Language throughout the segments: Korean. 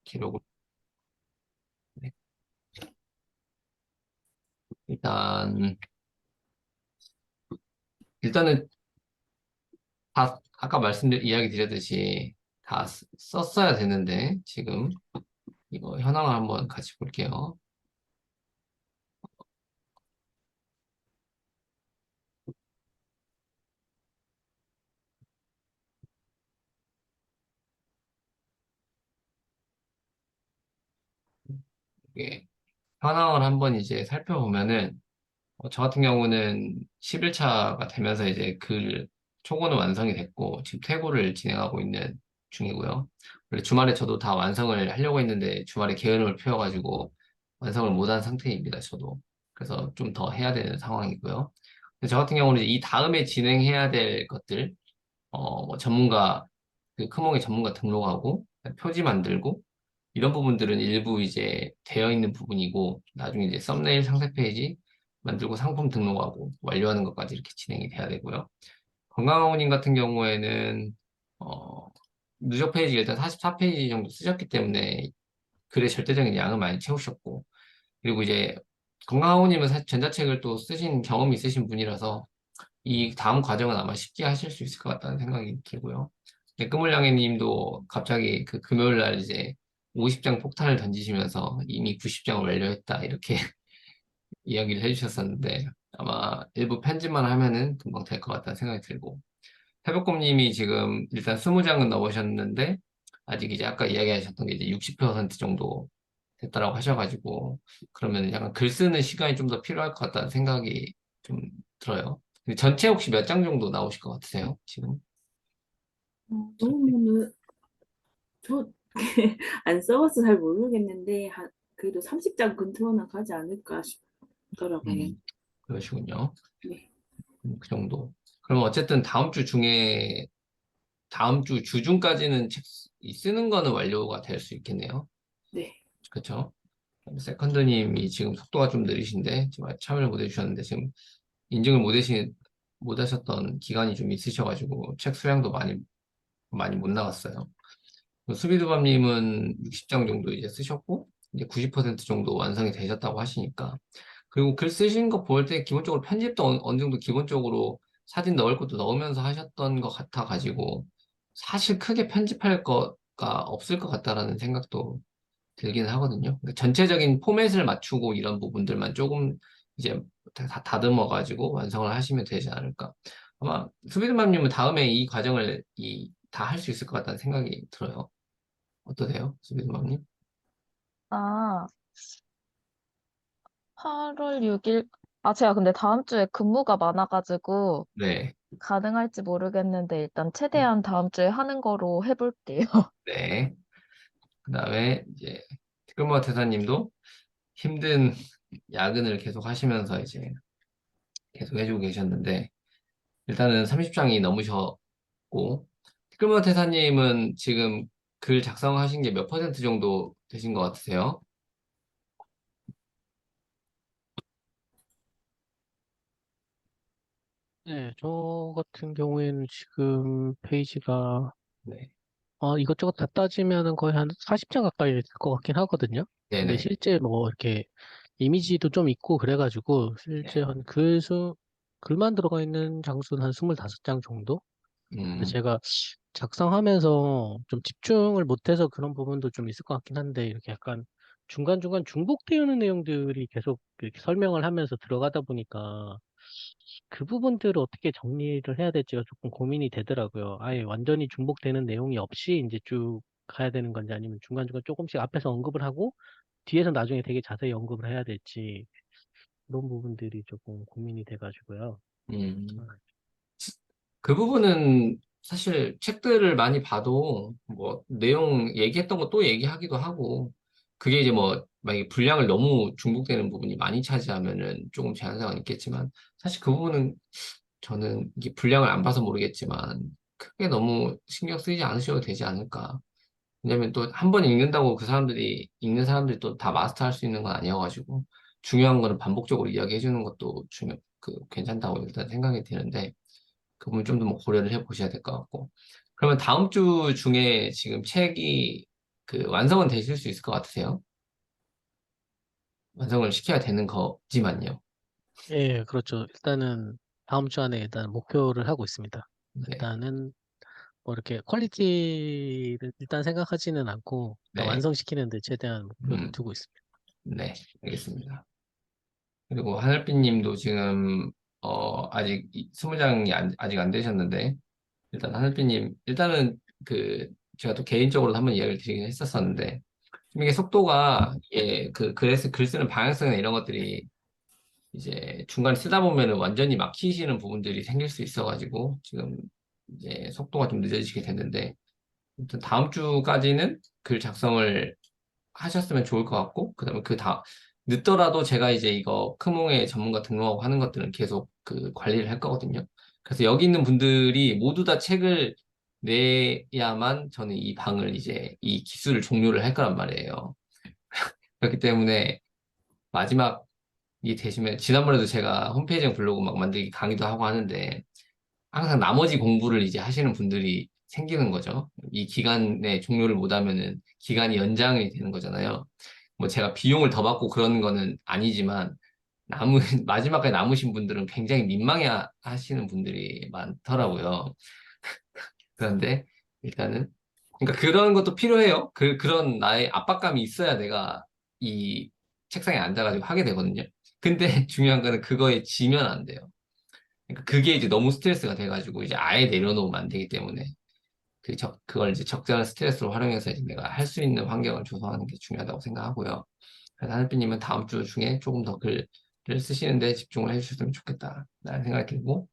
기록을. 네. 일단 일단은 다 아까 이야기 드렸듯이 다 썼어야 되는데 지금 이거 현황을 한번 같이 볼게요. 이게 현황을 한번 이제 살펴보면은 저 같은 경우는 10일차가 되면서 이제 초고는 완성이 됐고 지금 퇴고를 진행하고 있는 중이고요. 원래 주말에 저도 다 완성을 하려고 했는데 주말에 게으름을 피워가지고 완성을 못한 상태입니다. 저도. 그래서 좀 더 해야 되는 상황이고요. 근데 저 같은 경우는 이 다음에 진행해야 될 것들, 뭐 전문가, 크몽의 전문가 등록하고 표지 만들고 이런 부분들은 일부 이제 되어 있는 부분이고 나중에 이제 썸네일 상세 페이지 만들고 상품 등록하고 완료하는 것까지 이렇게 진행이 돼야 되고요. 건강학원님 같은 경우에는 어, 누적 페이지 일단 44페이지 정도 쓰셨기 때문에 글의 절대적인 양을 많이 채우셨고 그리고 이제 건강학원님은 사실 전자책을 또 쓰신 경험이 있으신 분이라서 이 다음 과정은 아마 쉽게 하실 수 있을 것 같다는 생각이 들고요. 네, 끝물량해 님도 갑자기 그 금요일 날 이제 50장 폭탄을 던지시면서 이미 90장을 완료했다 이렇게 이야기를 해주셨었는데 아마 일부 편집만 하면은 금방 될 것 같다는 생각이 들고 태백곰 님이 지금 일단 20장은 넘으셨는데 아직 이제 아까 이야기하셨던 게 이제 60% 정도 됐다라고 하셔가지고 그러면 약간 글 쓰는 시간이 좀 더 필요할 것 같다는 생각이 좀 들어요. 근데 전체 혹시 몇 장 정도 나오실 것 같으세요? 지금? 너무는 저 안 써봐서 잘 모르겠는데 그래도 30장 근처는 가지 않을까 싶더라고요. 음, 그러시군요. 네, 그 정도. 그럼 어쨌든 다음 주 주중까지는 책 쓰는 거는 완료가 될 수 있겠네요. 네. 그렇죠? 세컨드님이 지금 속도가 좀 느리신데 지금 아직 참여를 못 해주셨는데 지금 인증을 못 하셨던 기간이 좀 있으셔가지고 책 수량도 많이 못 나갔어요. 수비드밤님은 60장 정도 이제 쓰셨고 이제 90% 정도 완성이 되셨다고 하시니까 그리고 글 쓰신 거 볼 때 기본적으로 편집도 어느 정도 기본적으로 사진 넣을 것도 넣으면서 하셨던 것 같아가지고 사실 크게 편집할 거가 없을 것 같다라는 생각도 들기는 하거든요. 그러니까 전체적인 포맷을 맞추고 이런 부분들만 조금 이제 다듬어가지고 완성을 하시면 되지 않을까. 아마 수비드맘님은 다음에 이 과정을 다 할 수 있을 것 같다는 생각이 들어요. 어떠세요, 수비드맘님? 아, 8월 6일. 아, 제가 근데 다음 주에 근무가 많아가지고 네, 가능할지 모르겠는데 일단 최대한 다음 주에 하는 거로 해볼게요. 네. 그다음에 이제 티끌모아 태사님도 힘든 야근을 계속 하시면서 이제 계속 해주고 계셨는데 일단은 30장이 넘으셨고 티끌모아 태사님은 지금 글 작성하신 게 몇 퍼센트 정도 되신 것 같으세요? 네, 저 같은 경우에는 지금 페이지가 네, 이것저것 다 따지면은 거의 한 40장 가까이 될 것 같긴 하거든요. 근데 네네, 실제 뭐 이렇게 이미지도 좀 있고 그래가지고 실제 네. 한 글만 들어가 있는 장수는 한 25장 정도? 근데 음, 제가 작성하면서 좀 집중을 못해서 그런 부분도 좀 있을 것 같긴 한데 이렇게 약간 중간중간 중복되어 있는 내용들이 계속 이렇게 설명을 하면서 들어가다 보니까 그 부분들을 어떻게 정리를 해야 될지가 조금 고민이 되더라고요. 아예 완전히 중복되는 내용이 없이 이제 쭉 가야 되는 건지 아니면 중간중간 조금씩 앞에서 언급을 하고 뒤에서 나중에 되게 자세히 언급을 해야 될지 그런 부분들이 조금 고민이 돼가지고요. 음. 그 부분은 사실 책들을 많이 봐도 뭐 내용 얘기했던 거 또 얘기하기도 하고 그게 이제 뭐 만약에 분량을 너무 중복되는 부분이 많이 차지하면은 조금 제한사항은 있겠지만 사실 그 부분은 저는 이게 분량을 안 봐서 모르겠지만 크게 너무 신경 쓰이지 않으셔도 되지 않을까. 왜냐면 또 한 번 읽는다고 읽는 사람들이 또 다 마스터할 수 있는 건 아니어가지고 중요한 거는 반복적으로 이야기해 주는 것도 괜찮다고 일단 생각이 드는데 그 부분 좀 더 뭐 고려를 해 보셔야 될 것 같고. 그러면 다음 주 중에 지금 책이 그 완성은 되실 수 있을 것 같으세요? 완성을 시켜야 되는 거지만요. 예, 그렇죠. 일단은 다음 주 안에 일단 목표를 하고 있습니다. 네, 일단은 뭐 이렇게 퀄리티를 일단 생각하지는 않고 일단 네, 완성시키는 데 최대한 목표를 음, 두고 있습니다. 네, 알겠습니다. 그리고 하늘빛님도 지금 아직 20장이 아직 안 되셨는데 일단 하늘빛님 일단은 그 제가 또 개인적으로 한번 이야기를 드리긴 했었었는데 좀 이게 속도가 그 글에서 글 쓰는 방향성이나 이런 것들이 이제 중간에 쓰다 보면은 완전히 막히시는 부분들이 생길 수 있어가지고 지금 이제 속도가 좀 늦어지게 됐는데 아무튼 다음 주까지는 글 작성을 하셨으면 좋을 것 같고 그다음에 늦더라도 제가 이제 이거 크몽에 전문가 등록하고 하는 것들은 계속 그 관리를 할 거거든요. 그래서 여기 있는 분들이 모두 다 책을 내야만 저는 이 방을 이제 이 기술을 종료를 할 거란 말이에요. 그렇기 때문에 마지막이 되시면 지난번에도 제가 홈페이지랑 블로그 막 만들기 강의도 하고 하는데 항상 나머지 공부를 이제 하시는 분들이 생기는 거죠. 이 기간에 종료를 못 하면은 기간이 연장이 되는 거잖아요. 뭐 제가 비용을 더 받고 그러는 거는 아니지만 마지막까지 남으신 분들은 굉장히 민망해 하시는 분들이 많더라고요. 그런데 일단은 그러니까 그런 것도 필요해요. 그런 나의 압박감이 있어야 내가 이 책상에 앉아가지고 하게 되거든요. 근데 중요한 거는 그거에 지면 안 돼요. 그러니까 그게 이제 너무 스트레스가 돼가지고 이제 아예 내려놓으면 안 되기 때문에 그걸 이제 적절한 스트레스로 활용해서 이제 내가 할 수 있는 환경을 조성하는 게 중요하다고 생각하고요. 그래서 하늘비님은 다음 주 중에 조금 더 글을 쓰시는데 집중을 해주셨으면 좋겠다. 라는 생각이 들고,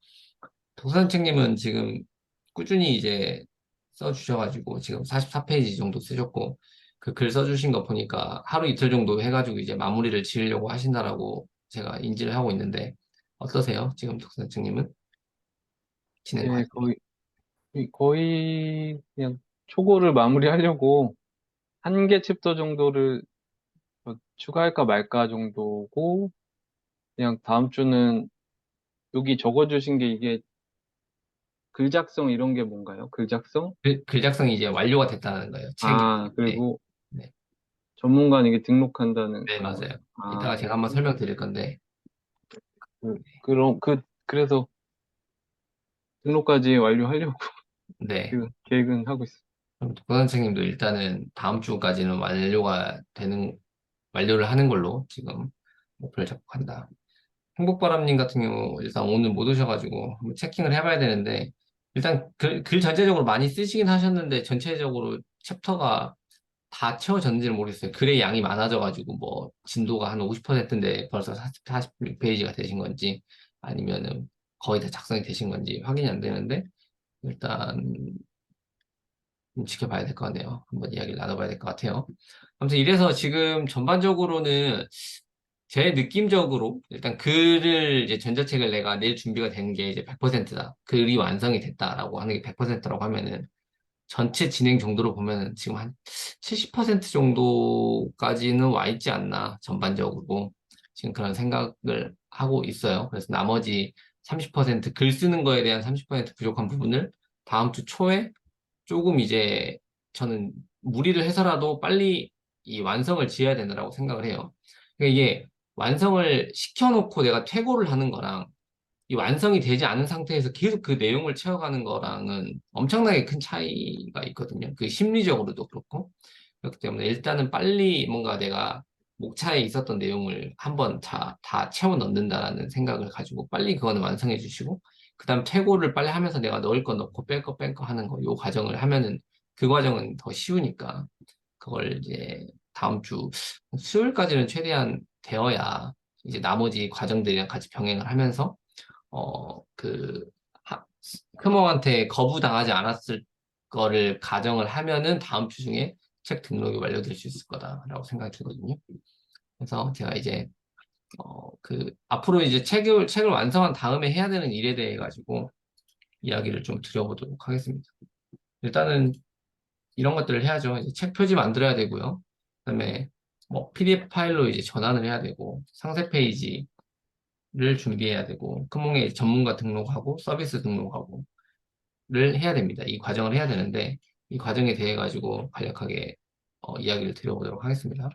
도서관책님은 지금 꾸준히 이제 써주셔가지고 지금 44페이지 정도 쓰셨고, 그 글 써주신 거 보니까 하루 이틀 정도 해가지고 이제 마무리를 지으려고 하신다라고 제가 인지를 하고 있는데, 어떠세요? 지금 도서관책님은 진행 예, 과정이? 거의 그냥 초고를 마무리하려고 한 개 챕터 정도를 뭐 추가할까 말까 정도고, 그냥 다음 주는 여기 적어주신 게 이게 글 작성 이런 게 뭔가요? 글 작성? 글 작성이 이제 완료가 됐다는 거예요. 책이. 아, 네, 그리고 네, 전문가에게 등록한다는 네, 그런 맞아요. 거예요. 아, 이따가 제가 한번 설명드릴 건데, 그래서 등록까지 완료하려고 네. 지금 계획은 하고 있어요. 그럼 고 선생님도 일단은 다음 주까지는 완료를 하는 걸로 지금 목표를 잡고 간다. 행복바람님 같은 경우 일단 오늘 못 오셔가지고 한번 체킹을 해봐야 되는데, 일단 글 전체적으로 많이 쓰시긴 하셨는데, 전체적으로 챕터가 다 채워졌는지는 모르겠어요. 글의 양이 많아져가지고 뭐 진도가 한 50%인데 벌써 46페이지가 되신 건지 아니면은 거의 다 작성이 되신 건지 확인이 안 되는데 일단 좀 지켜봐야 될 것 같네요. 한번 이야기를 나눠봐야 될 것 같아요. 아무튼 이래서 지금 전반적으로는 제 느낌적으로 일단 글을 이제 전자책을 내가 낼 준비가 된 게 이제 100%다. 글이 완성이 됐다라고 하는 게 100%라고 하면은 전체 진행 정도로 보면 지금 한 70% 정도까지는 와 있지 않나, 전반적으로. 지금 그런 생각을 하고 있어요. 그래서 나머지 30%글 쓰는 거에 대한 30% 부족한 부분을 다음 주 초에 조금 이제 저는 무리를 해서라도 빨리 이 완성을 지어야 되느라고 생각을 해요. 그러니까 이게 완성을 시켜놓고 내가 퇴고를 하는 거랑 이 완성이 되지 않은 상태에서 계속 그 내용을 채워가는 거랑은 엄청나게 큰 차이가 있거든요. 그 심리적으로도 그렇고. 그렇기 때문에 일단은 빨리 뭔가 내가 목차에 있었던 내용을 한번 다 채워 넣는다라는 생각을 가지고 빨리 그거는 완성해 주시고, 그 다음 퇴고를 빨리 하면서 내가 넣을 거 넣고 뺄 거 뺄 거 하는 거, 요 과정을 하면은 그 과정은 더 쉬우니까 그걸 이제 다음 주 수요일까지는 최대한 되어야 이제 나머지 과정들이랑 같이 병행을 하면서 그, 크몽한테 거부당하지 않았을 거를 가정을 하면은 다음 주 중에 책 등록이 완료될 수 있을 거다라고 생각이 들거든요. 그래서 제가 이제, 앞으로 이제 책을 완성한 다음에 해야 되는 일에 대해 가지고 이야기를 좀 드려보도록 하겠습니다. 일단은 이런 것들을 해야죠. 이제 책 표지 만들어야 되고요. 그다음에 뭐 PDF 파일로 이제 전환을 해야 되고, 상세 페이지, 를 준비해야 되고, 크몽에 전문가 등록하고 서비스 등록하고 를 해야 됩니다. 이 과정을 해야 되는데 이 과정에 대해 가지고 간략하게 이야기를 드려보도록 하겠습니다.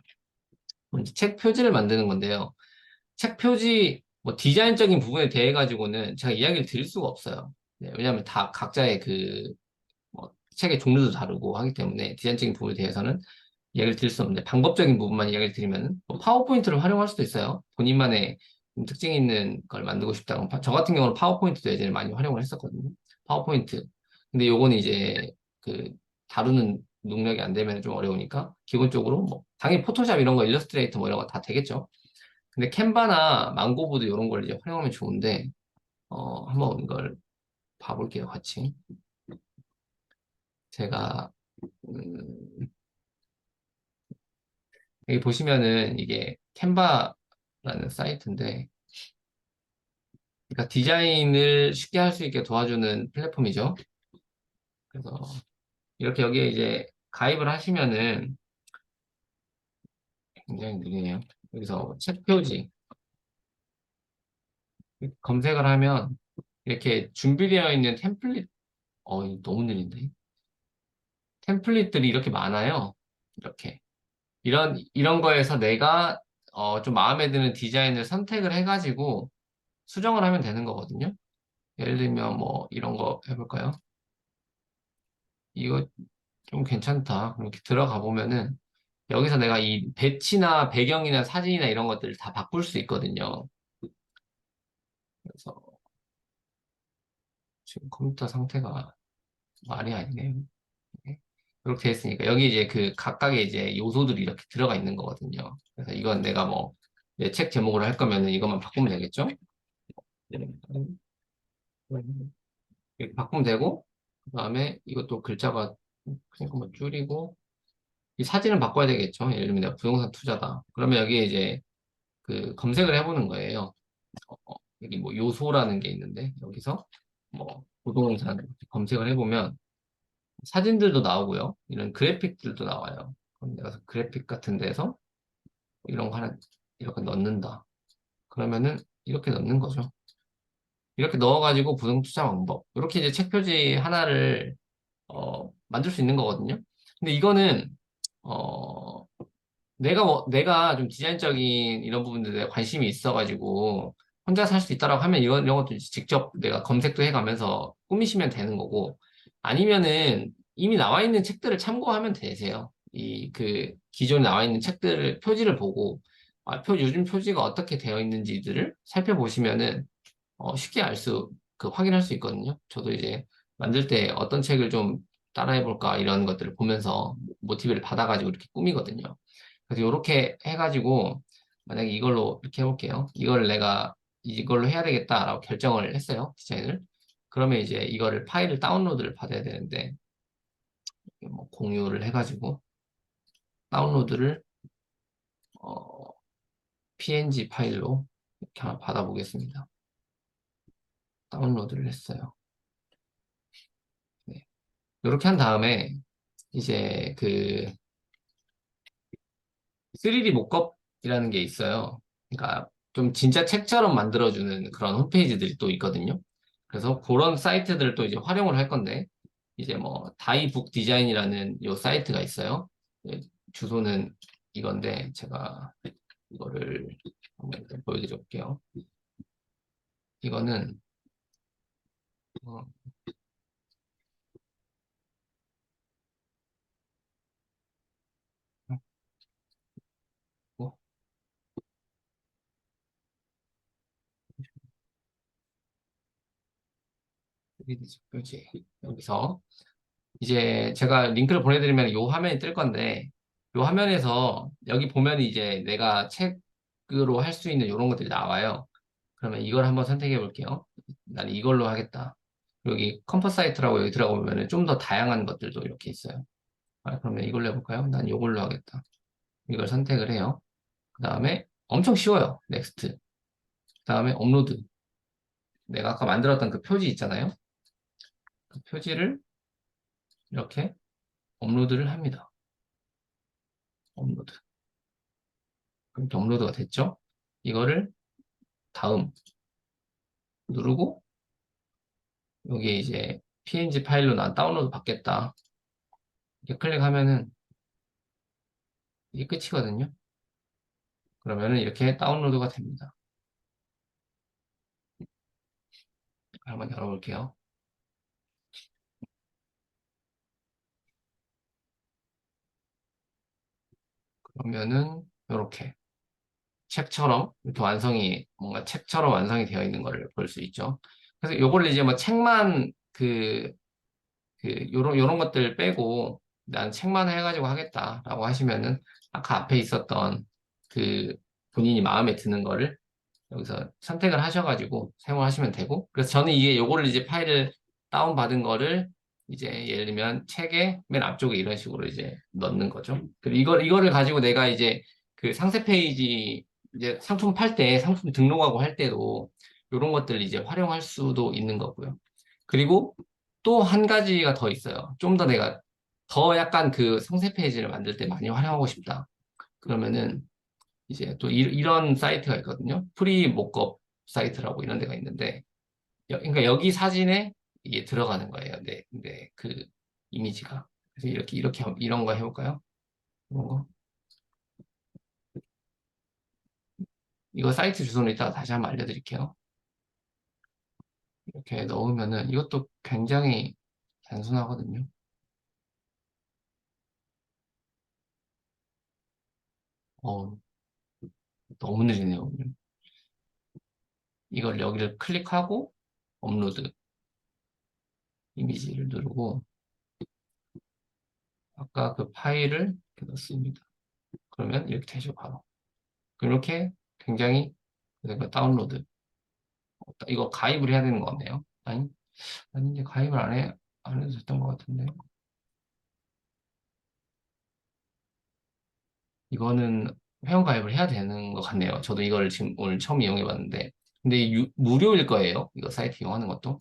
먼저 책 표지를 만드는 건데요. 책 표지 뭐 디자인적인 부분에 대해 가지고는 제가 이야기를 드릴 수가 없어요. 네, 왜냐하면 다 각자의 뭐 책의 종류도 다르고 하기 때문에 디자인적인 부분에 대해서는 이야기를 드릴 수 없는데 방법적인 부분만 이야기를 드리면 뭐 파워포인트를 활용할 수도 있어요. 본인만의 좀 특징 있는 걸 만들고 싶다면 저 같은 경우는 파워포인트도 예전에 많이 활용을 했었거든요. 파워포인트. 근데 요거는 이제 그 다루는 능력이 안 되면 좀 어려우니까 기본적으로 뭐 당연히 포토샵 이런 거 일러스트레이터 뭐 이런 거 다 되겠죠. 근데 캔바나 망고보드 이런 걸 이제 활용하면 좋은데 한번 이걸 봐볼게요, 같이. 제가 여기 보시면은 이게 캔바라는 사이트인데, 그러니까 디자인을 쉽게 할 수 있게 도와주는 플랫폼이죠. 그래서 이렇게 여기에 이제 가입을 하시면은 굉장히 느리네요. 여기서 책 표지 검색을 하면 이렇게 준비되어 있는 템플릿, 이거 너무 느린데? 템플릿들이 이렇게 많아요. 이렇게. 이런 거에서 내가 좀 마음에 드는 디자인을 선택을 해가지고 수정을 하면 되는 거거든요. 예를 들면 뭐 이런 거 해볼까요? 이거 좀 괜찮다. 이렇게 들어가 보면은 여기서 내가 이 배치나 배경이나 사진이나 이런 것들을 다 바꿀 수 있거든요. 그래서 지금 컴퓨터 상태가 말이 아니네요. 네. 이렇게 돼 있으니까 여기 이제 그 각각의 이제 요소들이 이렇게 들어가 있는 거거든요. 그래서 이건 내가 뭐 내 책 제목으로 할 거면은 이것만 바꾸면 되겠죠? 이렇게 바꾸면 되고 그 다음에 이것도 글자가 그냥 뭐 줄이고 이 사진을 바꿔야 되겠죠. 예를 들면 내가 부동산 투자다. 그러면 여기에 이제 그 검색을 해보는 거예요. 여기 뭐 요소라는 게 있는데 여기서 뭐 부동산 이렇게 검색을 해보면 사진들도 나오고요. 이런 그래픽들도 나와요. 그럼 내가 그래픽 같은 데서 이런 거 하나 이렇게 넣는다. 그러면은 이렇게 넣는 거죠. 이렇게 넣어가지고 부동 투자 방법. 이렇게 이제 책 표지 하나를 만들 수 있는 거거든요. 근데 이거는 어, 내가 좀 디자인적인 이런 부분들에 관심이 있어가지고 혼자서 할 수 있다라고 하면 이런 것도 이제 직접 내가 검색도 해가면서 꾸미시면 되는 거고 아니면은 이미 나와 있는 책들을 참고하면 되세요. 기존에 나와 있는 책들을 표지를 보고 요즘 표지가 어떻게 되어 있는지들을 살펴보시면은 쉽게 확인할 수 있거든요. 저도 이제 만들 때 어떤 책을 좀 따라해볼까 이런 것들을 보면서 모티브를 받아가지고 이렇게 꾸미거든요. 그래서 이렇게 해가지고 만약에 이걸로 이렇게 해볼게요. 이걸로 해야 되겠다라고 결정을 했어요. 디자인을. 그러면 이제 이거를 파일을 다운로드를 받아야 되는데 뭐 공유를 해가지고 다운로드를 어, PNG 파일로 이렇게 하나 받아보겠습니다. 다운로드를 했어요. 네. 이렇게 한 다음에 이제 3D 모컵이라는 게 있어요. 그러니까 좀 진짜 책처럼 만들어주는 그런 홈페이지들이 또 있거든요. 그래서 그런 사이트들을 또 이제 활용을 할 건데, 이제 뭐, 다이북 디자인이라는 요 사이트가 있어요. 예, 주소는 이건데, 제가 이거를 한번 일단 보여드려 볼게요. 이거는, 어, 어, 3D 책표지. 여기서 이제 제가 링크를 보내드리면 이 화면이 뜰 건데, 이 화면에서 여기 보면 이제 내가 책으로 할 수 있는 이런 것들이 나와요. 그러면 이걸 한번 선택해 볼게요. 난 이걸로 하겠다. 여기 컴포 사이트라고 여기 들어가 보면 좀 더 다양한 것들도 이렇게 있어요. 그러면 이걸로 해볼까요? 난 이걸로 하겠다. 이걸 선택을 해요. 그 다음에 엄청 쉬워요. 넥스트. 그 다음에 업로드. 내가 아까 만들었던 그 표지 있잖아요. 그 표지를 이렇게 업로드를 합니다. 업로드. 그럼 업로드가 됐죠? 이거를 다음 누르고 여기에 이제 PNG 파일로 난 다운로드 받겠다. 이렇게 클릭하면은 이게 끝이거든요. 그러면은 이렇게 다운로드가 됩니다. 한번 열어볼게요. 그러면은 이렇게 책처럼 이렇게 뭔가 책처럼 완성이 되어 있는 거를 볼 수 있죠. 그래서 요걸 이제 뭐 책만 요런 것들 빼고 난 책만 해가지고 하겠다라고 하시면은 아까 앞에 있었던 그 본인이 마음에 드는 거를 여기서 선택을 하셔가지고 사용하시면 되고, 그래서 저는 이게 요거를 이제 파일을 다운받은 거를 이제 예를 들면 책의 맨 앞쪽에 이런 식으로 이제 넣는 거죠. 그리고 이거를 가지고 내가 이제 그 상세 페이지 이제 상품 팔 때, 상품 등록하고 할 때도 요런 것들을 이제 활용할 수도 있는 거고요. 그리고 또 한 가지가 더 있어요. 좀 더 내가 더 약간 그 상세 페이지를 만들 때 많이 활용하고 싶다. 그러면은 이제 또 런 사이트가 있거든요. 프리 모컵 사이트라고 이런 데가 있는데, 그러니까 여기 사진에 이게 들어가는 거예요. 그 이미지가. 그래서 이런 거 해볼까요? 이런 거. 이거 사이트 주소는 이따가 다시 한번 알려드릴게요. 이렇게 넣으면은 이것도 굉장히 단순하거든요. 어, 너무 느리네요, 오늘. 이걸 여기를 클릭하고 업로드 이미지를 누르고 아까 그 파일을 이렇게 넣습니다. 그러면 이렇게 되죠, 바로. 이렇게 굉장히 그러니까 다운로드. 이거 가입을 해야 되는 거 같네요. 아니 이제 가입을 안 해도 됐던 것 같은데. 이거는 회원 가입을 해야 되는 것 같네요. 저도 이걸 지금 오늘 처음 이용해 봤는데. 근데 무료일 거예요. 이거 사이트 이용하는 것도.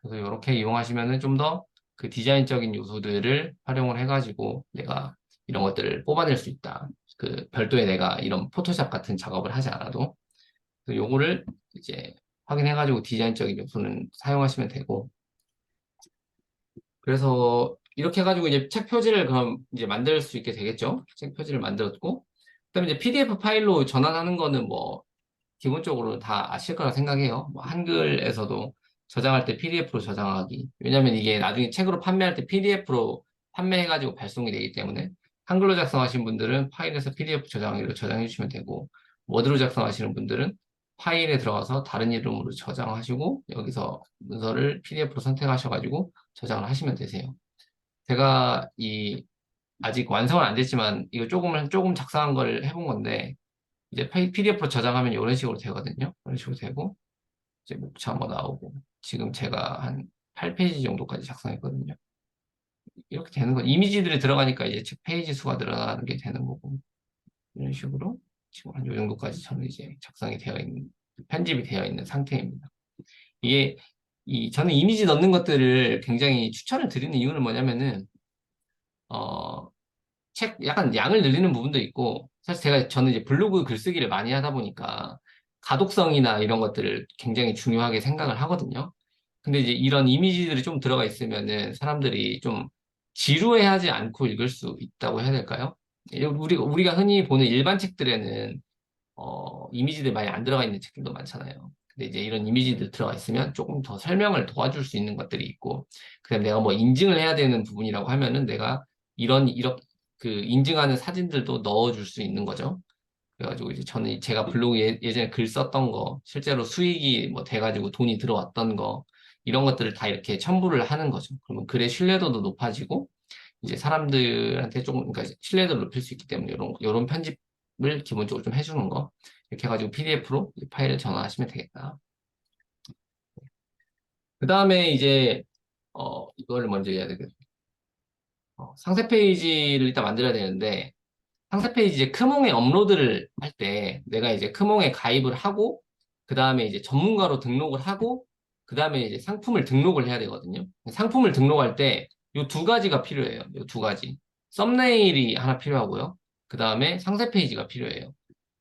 그래서 이렇게 이용하시면은 좀 더 그 디자인적인 요소들을 활용을 해가지고 내가 이런 것들을 뽑아낼 수 있다. 그 별도의 내가 이런 포토샵 같은 작업을 하지 않아도. 그래서 요거를 이제 확인해가지고 디자인적인 요소는 사용하시면 되고. 그래서 이렇게 해가지고 이제 책 표지를 그럼 이제 만들 수 있게 되겠죠. 책 표지를 만들었고. 그다음에 이제 PDF 파일로 전환하는 거는 뭐 기본적으로 다 아실 거라 생각해요. 뭐 한글에서도 저장할 때 PDF로 저장하기. 왜냐면 이게 나중에 책으로 판매할 때 PDF로 판매해가지고 발송이 되기 때문에 한글로 작성하신 분들은 파일에서 PDF 저장하기로 저장해 주시면 되고, 워드로 작성하시는 분들은 파일에 들어가서 다른 이름으로 저장하시고 여기서 문서를 PDF로 선택하셔가지고 저장을 하시면 되세요. 제가 아직 완성은 안 됐지만 이거 조금 작성한 걸 해본 건데, 이제 PDF로 저장하면 이런 식으로 되거든요. 이런 식으로 되고, 이제 목차 뭐 나오고, 지금 제가 한 8페이지 정도까지 작성했거든요. 이렇게 되는 거, 이미지들이 들어가니까 이제 책 페이지 수가 늘어나는 게 되는 거고, 이런 식으로 지금 한 이 정도까지 저는 이제 편집이 되어 있는 상태입니다. 이게, 저는 이미지 넣는 것들을 굉장히 추천을 드리는 이유는 뭐냐면은, 어, 약간 양을 늘리는 부분도 있고, 사실 저는 이제 블로그 글쓰기를 많이 하다 보니까 가독성이나 이런 것들을 굉장히 중요하게 생각을 하거든요. 근데 이제 이런 이미지들이 좀 들어가 있으면은 사람들이 좀 지루해하지 않고 읽을 수 있다고 해야 될까요? 우리가 흔히 보는 일반 책들에는 이미지들 많이 안 들어가 있는 책들도 많잖아요. 근데 이제 이런 이미지들 들어가 있으면 조금 더 설명을 도와줄 수 있는 것들이 있고, 그다음에 내가 뭐 인증을 해야 되는 부분이라고 하면은 내가 이렇게 그 인증하는 사진들도 넣어줄 수 있는 거죠. 그래가지고 이제 저는 제가 블로그 예전에 글 썼던 거, 실제로 수익이 뭐 돼가지고 돈이 들어왔던 거, 이런 것들을 다 이렇게 첨부를 하는 거죠. 그러면 글의 신뢰도도 높아지고, 이제 사람들한테 조금, 그러니까 신뢰도를 높일 수 있기 때문에 요런 편집을 기본적으로 좀 해주는 거. 이렇게 해가지고 PDF로 파일을 전환하시면 되겠다. 그 다음에 이제, 이거를 먼저 해야 되겠다. 상세 페이지를 일단 만들어야 되는데, 상세 페이지 이제 크몽에 업로드를 할 때 내가 이제 크몽에 가입을 하고, 그 다음에 이제 전문가로 등록을 하고, 그 다음에 이제 상품을 등록을 해야 되거든요. 상품을 등록할 때 이 두 가지가 필요해요. 이 두 가지. 썸네일이 하나 필요하고요. 그 다음에 상세 페이지가 필요해요.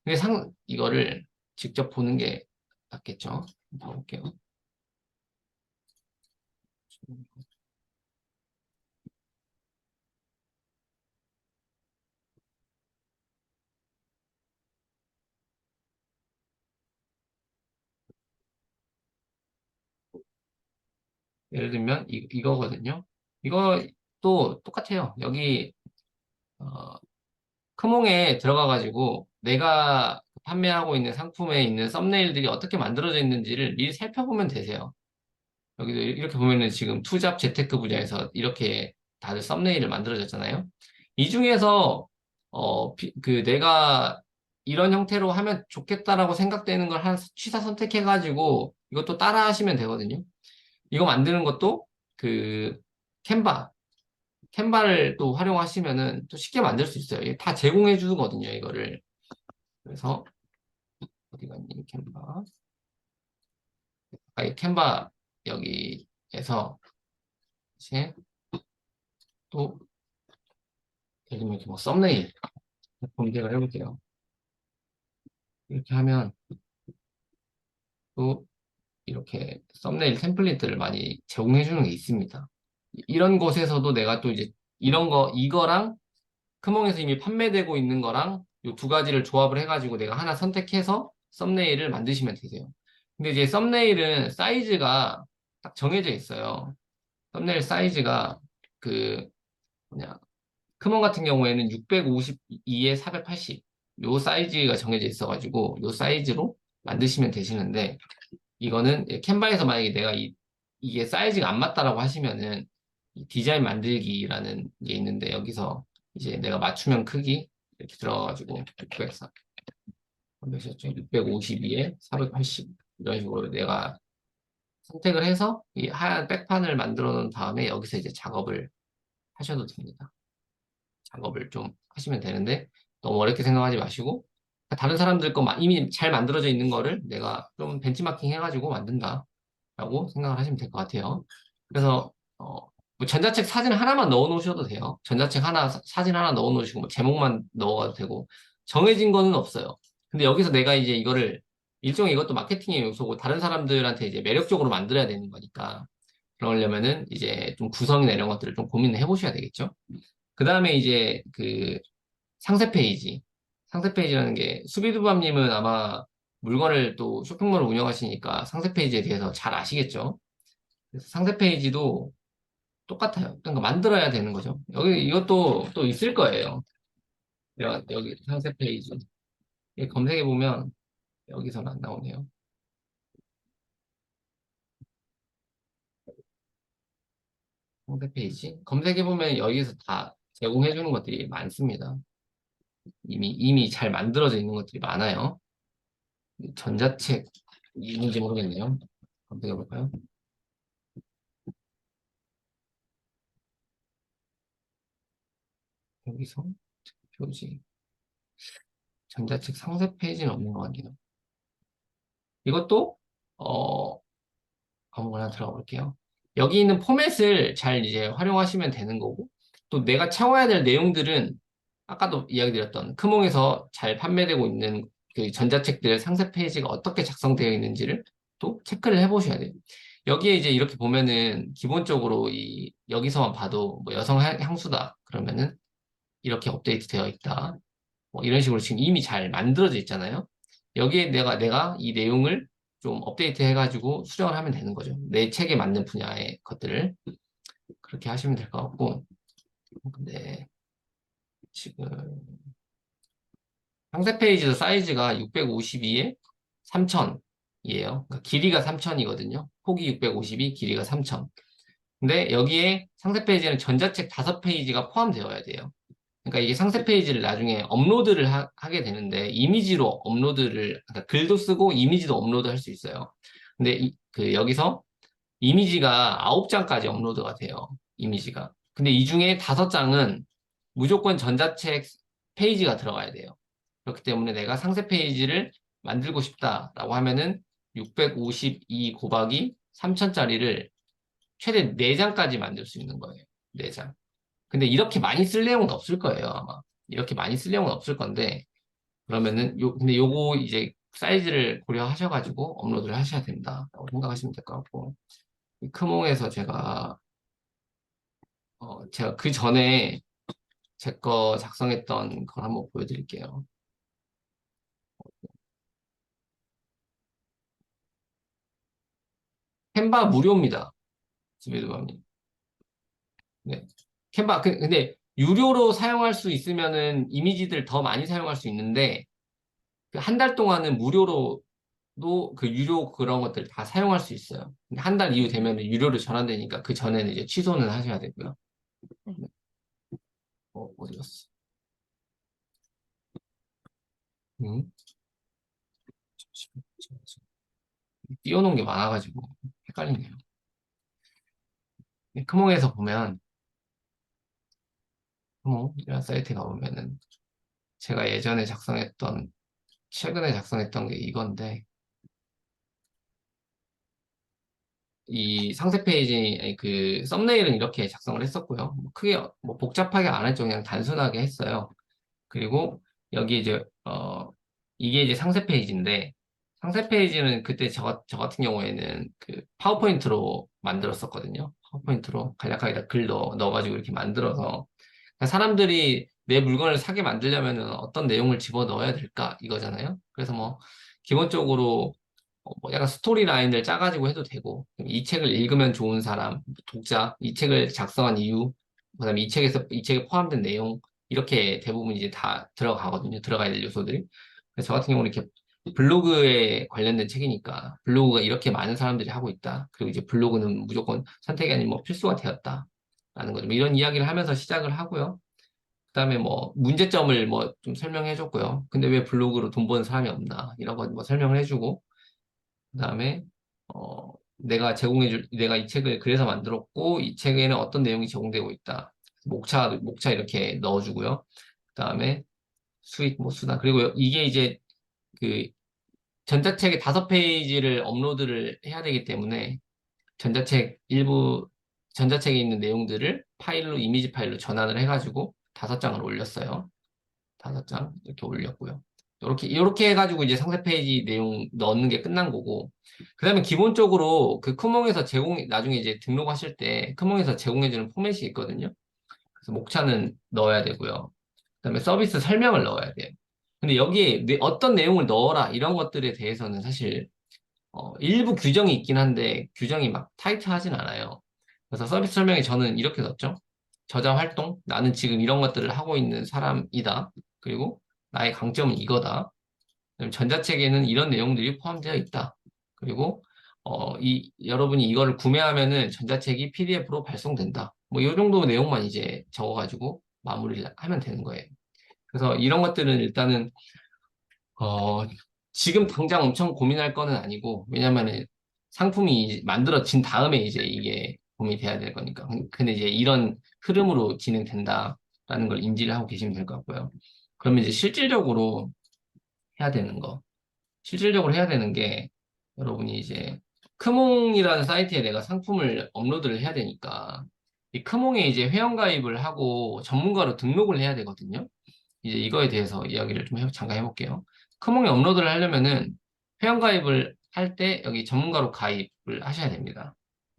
근데 이거를 직접 보는 게 낫겠죠. 봐볼게요. 예를 들면 이거거든요. 이것도 똑같아요. 여기 크몽에 들어가가지고 내가 판매하고 있는 상품에 있는 썸네일들이 어떻게 만들어져 있는지를 미리 살펴보면 되세요. 여기도 이렇게 보면은 지금 투잡 재테크 분야에서 이렇게 다들 썸네일을 만들어졌잖아요. 이 중에서 내가 이런 형태로 하면 좋겠다라고 생각되는 걸 한 취사 선택해가지고 이것도 따라 하시면 되거든요. 이거 만드는 것도 그 캔바 캔바를 또 활용하시면은 또 쉽게 만들 수 있어요. 이게 다 제공해 주거든요, 이거를. 그래서 어디 갔니? 캔바. 이 캔바 여기에서 이제 또 예를 들면 이렇게 뭐 썸네일 검색을 해볼게요. 이렇게 하면 또 이렇게 썸네일 템플릿들을 많이 제공해 주는 게 있습니다. 이런 곳에서도 내가 또 이제 이거랑 크몽에서 이미 판매되고 있는 거랑 이 두 가지를 조합을 해가지고 내가 하나 선택해서 썸네일을 만드시면 되세요. 근데 이제 썸네일은 사이즈가 딱 정해져 있어요. 썸네일 사이즈가 그 뭐냐 크몬 같은 경우에는 652에 480 요 사이즈가 정해져 있어가지고 요 사이즈로 만드시면 되시는데 이거는 캔바에서 만약에 내가 이게 사이즈가 안 맞다라고 하시면은 이 디자인 만들기라는 게 있는데 여기서 이제 내가 맞춤형 크기 이렇게 들어가가지고 604 몇이었죠? 652에 480 이런 식으로 내가 선택을 해서 이 하얀 백판을 만들어 놓은 다음에 여기서 이제 작업을 하셔도 됩니다. 작업을 좀 하시면 되는데 너무 어렵게 생각하지 마시고 다른 사람들 거 이미 잘 만들어져 있는 거를 내가 좀 벤치마킹 해가지고 만든다라고 생각을 하시면 될 것 같아요. 그래서 뭐 전자책 사진 하나만 넣어 놓으셔도 돼요. 전자책 하나 사진 하나 넣어 놓으시고 뭐 제목만 넣어도 되고 정해진 거는 없어요. 근데 여기서 내가 이제 이거를 일종의 이것도 마케팅의 요소고 다른 사람들한테 이제 매력적으로 만들어야 되는 거니까 그러려면은 이제 좀 구성이나 이런 것들을 좀 고민을 해보셔야 되겠죠. 그 다음에 이제 그 상세 페이지. 상세 페이지라는 게 수비두밤님은 아마 물건을 또 쇼핑몰을 운영하시니까 상세 페이지에 대해서 잘 아시겠죠? 그래서 상세 페이지도 똑같아요. 그러니까 만들어야 되는 거죠. 이것도 또 있을 거예요. 여기 상세 페이지. 검색해 보면 여기서는 안 나오네요. 상세 페이지. 검색해 보면 여기서 다 제공해 주는 것들이 많습니다. 이미 잘 만들어져 있는 것들이 많아요. 전자책 있는지 모르겠네요. 검색해 볼까요? 여기서 표지 전자책 상세 페이지는 없는 것 같네요. 이것도 아무거나 들어가 볼게요. 여기 있는 포맷을 잘 이제 활용하시면 되는 거고 또 내가 채워야 될 내용들은 아까도 이야기 드렸던 크몽에서 잘 판매되고 있는 그 전자책들의 상세 페이지가 어떻게 작성되어 있는지를 또 체크를 해보셔야 돼요. 여기에 이제 이렇게 보면은 기본적으로 여기서만 봐도 뭐 여성 향수다 그러면은 이렇게 업데이트 되어 있다. 뭐 이런 식으로 지금 이미 잘 만들어져 있잖아요. 여기에 내가 이 내용을 좀 업데이트 해가지고 수정을 하면 되는 거죠. 내 책에 맞는 분야의 것들을 그렇게 하시면 될 것 같고 근데 지금 상세 페이지도 사이즈가 652에 3000이에요. 그러니까 길이가 3000이거든요. 폭이 652, 길이가 3000. 근데 여기에 상세 페이지는 전자책 5페이지가 포함되어야 돼요. 그러니까 이게 상세 페이지를 나중에 업로드를 하게 되는데 이미지로 업로드를 그러니까 글도 쓰고 이미지도 업로드 할 수 있어요. 근데 여기서 이미지가 9장까지 업로드가 돼요. 이미지가. 근데 이 중에 5장은 무조건 전자책 페이지가 들어가야 돼요. 그렇기 때문에 내가 상세 페이지를 만들고 싶다라고 하면은 652 곱하기 3000짜리를 최대 4장까지 만들 수 있는 거예요. 4장. 근데 이렇게 많이 쓸 내용은 없을 거예요, 아마. 이렇게 많이 쓸 내용은 없을 건데, 그러면은, 근데 요거 이제 사이즈를 고려하셔가지고 업로드를 하셔야 된다라고 생각하시면 될 것 같고, 이 크몽에서 제가 그 전에 제 거 작성했던 걸 한번 보여드릴게요. 캔바 무료입니다. 수비도감이. 네. 캔바, 근데 유료로 사용할 수 있으면은 이미지들 더 많이 사용할 수 있는데, 한 달 동안은 무료로도 그 유료 그런 것들 다 사용할 수 있어요. 한 달 이후 되면 유료로 전환되니까 그 전에는 이제 취소는 하셔야 되고요. 네. 어디 갔어? 음? 띄워놓은 게 많아가지고 헷갈리네요. 크몽에서 보면, 크몽이라는 사이트에 가보면은 제가 최근에 작성했던 게 이건데, 이 상세 페이지, 아니, 그 썸네일은 이렇게 작성을 했었고요. 크게 복잡하게 안 했죠. 그냥 단순하게 했어요. 그리고 여기 이제 이게 이제 상세 페이지인데, 상세 페이지는 그때 저 같은 경우에는 그 파워포인트로 만들었었거든요. 파워포인트로 간략하게 글 넣어가지고 이렇게 만들어서 그러니까 사람들이 내 물건을 사게 만들려면 어떤 내용을 집어 넣어야 될까 이거잖아요. 그래서 뭐 기본적으로 뭐 약간 스토리 라인을 짜가지고 해도 되고, 이 책을 읽으면 좋은 사람, 독자, 이 책을 작성한 이유, 그다음에 이 책에 포함된 내용, 이렇게 대부분 이제 다 들어가거든요. 들어가야 될 요소들이. 그래서 저 같은 경우는 이렇게 블로그에 관련된 책이니까, 블로그가 이렇게 많은 사람들이 하고 있다. 그리고 이제 블로그는 무조건 선택이 아닌 뭐 필수가 되었다. 라는 거죠. 뭐 이런 이야기를 하면서 시작을 하고요. 그다음에 뭐 문제점을 뭐 좀 설명해 줬고요. 근데 왜 블로그로 돈 버는 사람이 없나? 이런 거 뭐 설명을 해주고, 그다음에 내가 이 책을 그래서 만들었고 이 책에는 어떤 내용이 제공되고 있다. 목차 이렇게 넣어주고요. 그다음에 수익 뭐 수단 그리고 이게 이제 그 전자책의 5페이지를 업로드를 해야 되기 때문에 전자책에 있는 내용들을 이미지 파일로 전환을 해가지고 5장을 올렸어요. 5장 이렇게 올렸고요. 이렇게 해가지고 이제 상세 페이지 내용 넣는 게 끝난 거고, 그 다음에 기본적으로 그 크몽에서 나중에 이제 등록하실 때 크몽에서 제공해주는 포맷이 있거든요. 그래서 목차는 넣어야 되고요. 그 다음에 서비스 설명을 넣어야 돼요. 근데 여기에 어떤 내용을 넣어라 이런 것들에 대해서는 사실 일부 규정이 있긴 한데 규정이 막 타이트하진 않아요. 그래서 서비스 설명에 저는 이렇게 넣었죠. 저자 활동, 나는 지금 이런 것들을 하고 있는 사람이다. 그리고 나의 강점은 이거다. 그다음에 전자책에는 이런 내용들이 포함되어 있다. 그리고 여러분이 이거를 구매하면은 전자책이 PDF로 발송된다. 뭐 이 정도 내용만 이제 적어가지고 마무리를 하면 되는 거예요. 그래서 이런 것들은 일단은 지금 당장 엄청 고민할 거는 아니고, 왜냐면은 상품이 만들어진 다음에 이제 이게 고민이 돼야 될 거니까. 근데 이제 이런 흐름으로 진행된다라는 걸 인지를 하고 계시면 될 것 같고요. 그러면 이제 해야 되는 거. 실질적으로 해야 되는 게, 여러분이 이제 크몽이라는 사이트에 내가 상품을 업로드를 해야 되니까, 이 크몽에 이제 회원가입을 하고 전문가로 등록을 해야 되거든요. 이제 이거에 대해서 이야기를 좀 잠깐 해볼게요. 크몽에 업로드를 하려면은 회원가입을 할 때 여기 전문가로 가입을 하셔야 됩니다.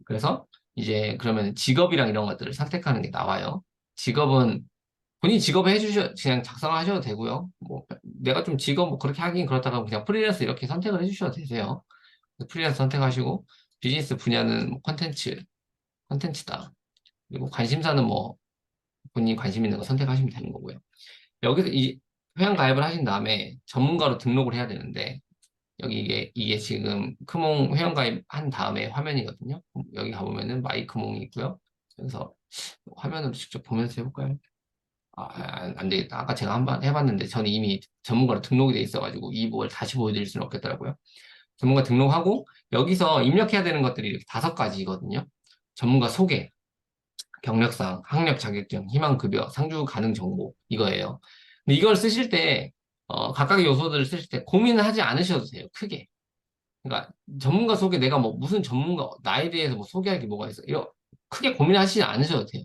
그래서 이제 그러면 직업이랑 이런 것들을 선택하는 게 나와요. 직업은 본인 직업에 그냥 작성하셔도 되고요. 뭐 내가 좀 직업 뭐 그렇게 하긴 그렇다가 그냥 프리랜서 이렇게 선택을 해주셔도 되세요. 프리랜서 선택하시고 비즈니스 분야는 뭐 컨텐츠다. 그리고 관심사는 뭐 본인 관심 있는 거 선택하시면 되는 거고요. 여기서 이 회원 가입을 하신 다음에 전문가로 등록을 해야 되는데 여기 이게 지금 크몽 회원 가입한 다음에 화면이거든요. 여기 가보면은 마이 크몽이 있고요. 그래서 화면으로 직접 보면서 해볼까요? 안 되겠다. 아까 제가 한번 해봤는데 저는 이미 전문가로 등록이 돼 있어가지고 이 부분을 다시 보여드릴 수는 없겠더라고요. 전문가 등록하고 여기서 입력해야 되는 것들이 이렇게 5가지거든요. 전문가 소개, 경력상, 학력 자격증, 희망급여, 상주 가능 정보 이거예요. 근데 이걸 쓰실 때 각각의 요소들을 쓰실 때 고민을 하지 않으셔도 돼요. 크게. 그러니까 전문가 소개 내가 뭐 무슨 전문가 나에 대해서 뭐 소개할 게 뭐가 있어. 이거 크게 고민하시지 않으셔도 돼요.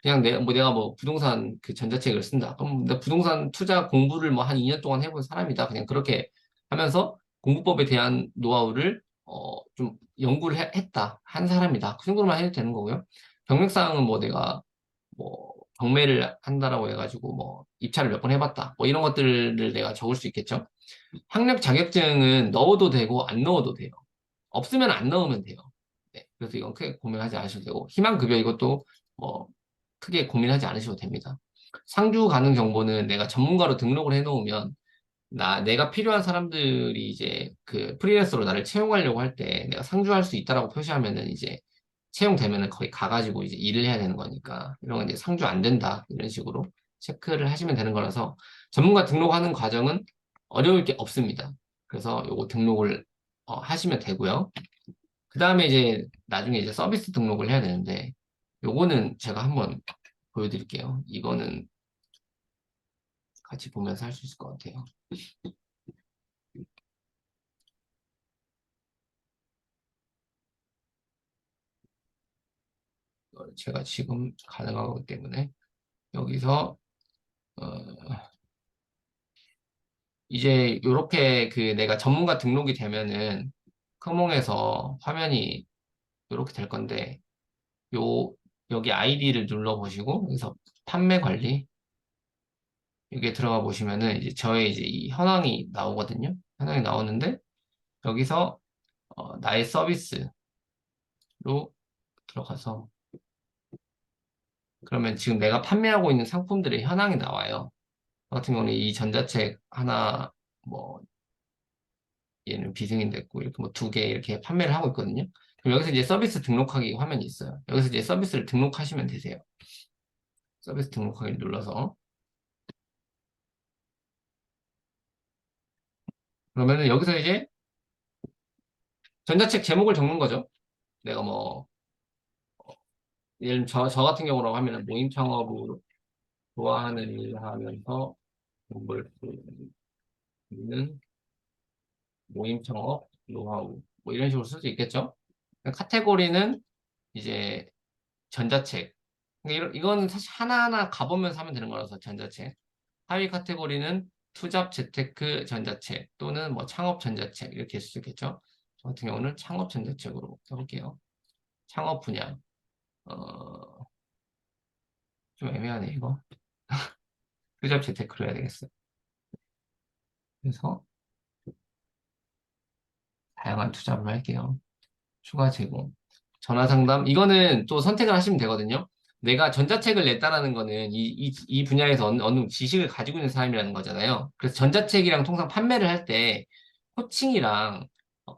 그냥 내가 뭐 부동산 그 전자책을 쓴다. 그럼 나 부동산 투자 공부를 뭐 한 2년 동안 해본 사람이다. 그냥 그렇게 하면서 공부법에 대한 노하우를 좀 연구를 했다. 한 사람이다. 그 정도만 해도 되는 거고요. 경력사항은 뭐 내가 뭐 경매를 한다라고 해가지고 뭐 입찰을 몇 번 해봤다. 뭐 이런 것들을 내가 적을 수 있겠죠. 학력 자격증은 넣어도 되고 안 넣어도 돼요. 없으면 안 넣으면 돼요. 네. 그래서 이건 크게 고민하지 않으셔도 되고, 희망급여 이것도 뭐 크게 고민하지 않으셔도 됩니다. 상주 가능 정보는 내가 전문가로 등록을 해놓으면 내가 필요한 사람들이 이제 그 프리랜서로 나를 채용하려고 할 때 내가 상주할 수 있다라고 표시하면은 이제 채용되면은 거기 가가지고 이제 일을 해야 되는 거니까 이런 건 이제 상주 안 된다 이런 식으로 체크를 하시면 되는 거라서 전문가 등록하는 과정은 어려울 게 없습니다. 그래서 요거 등록을 하시면 되고요. 그 다음에 이제 나중에 이제 서비스 등록을 해야 되는데 요거는 제가 한번 보여드릴게요. 이거는 같이 보면서 할 수 있을 것 같아요. 이걸 제가 지금 가능하기 때문에 여기서 이제 이렇게 그 내가 전문가 등록이 되면은 크몽에서 화면이 이렇게 될 건데 여기 아이디를 눌러 보시고 여기서 판매 관리 여기에 들어가 보시면은 이제 저의 이제 이 현황이 나오거든요. 현황이 나오는데 여기서 나의 서비스로 들어가서 그러면 지금 내가 판매하고 있는 상품들의 현황이 나와요. 저 같은 경우는 이 전자책 하나 뭐 얘는 비승인 됐고 이렇게 뭐 2개 이렇게 판매를 하고 있거든요. 그럼 여기서 이제 서비스 등록하기 화면이 있어요. 여기서 이제 서비스를 등록하시면 되세요. 서비스 등록하기를 눌러서 그러면은 여기서 이제 전자책 제목을 적는 거죠. 내가 뭐 예를 들면 저 같은 경우라고 하면은 모임 창업을 좋아하는 일을 하면서 돈벌 수 있는 모임 창업 노하우 뭐 이런 식으로 쓸 수 있겠죠. 카테고리는 이제 전자책. 이거는 사실 하나하나 가보면서 하면 되는 거라서 전자책. 하위 카테고리는 투잡 재테크 전자책 또는 뭐 창업 전자책 이렇게 쓸 수 있겠죠. 저 같은 경우는 창업 전자책으로 해볼게요. 창업 분야. 좀 애매하네 이거. 투잡 재테크로 해야 되겠어요. 그래서 다양한 투잡을 할게요. 추가 제공. 전화 상담. 이거는 또 선택을 하시면 되거든요. 내가 전자책을 냈다라는 거는 이 분야에서 어느 지식을 가지고 있는 사람이라는 거잖아요. 그래서 전자책이랑 통상 판매를 할 때 코칭이랑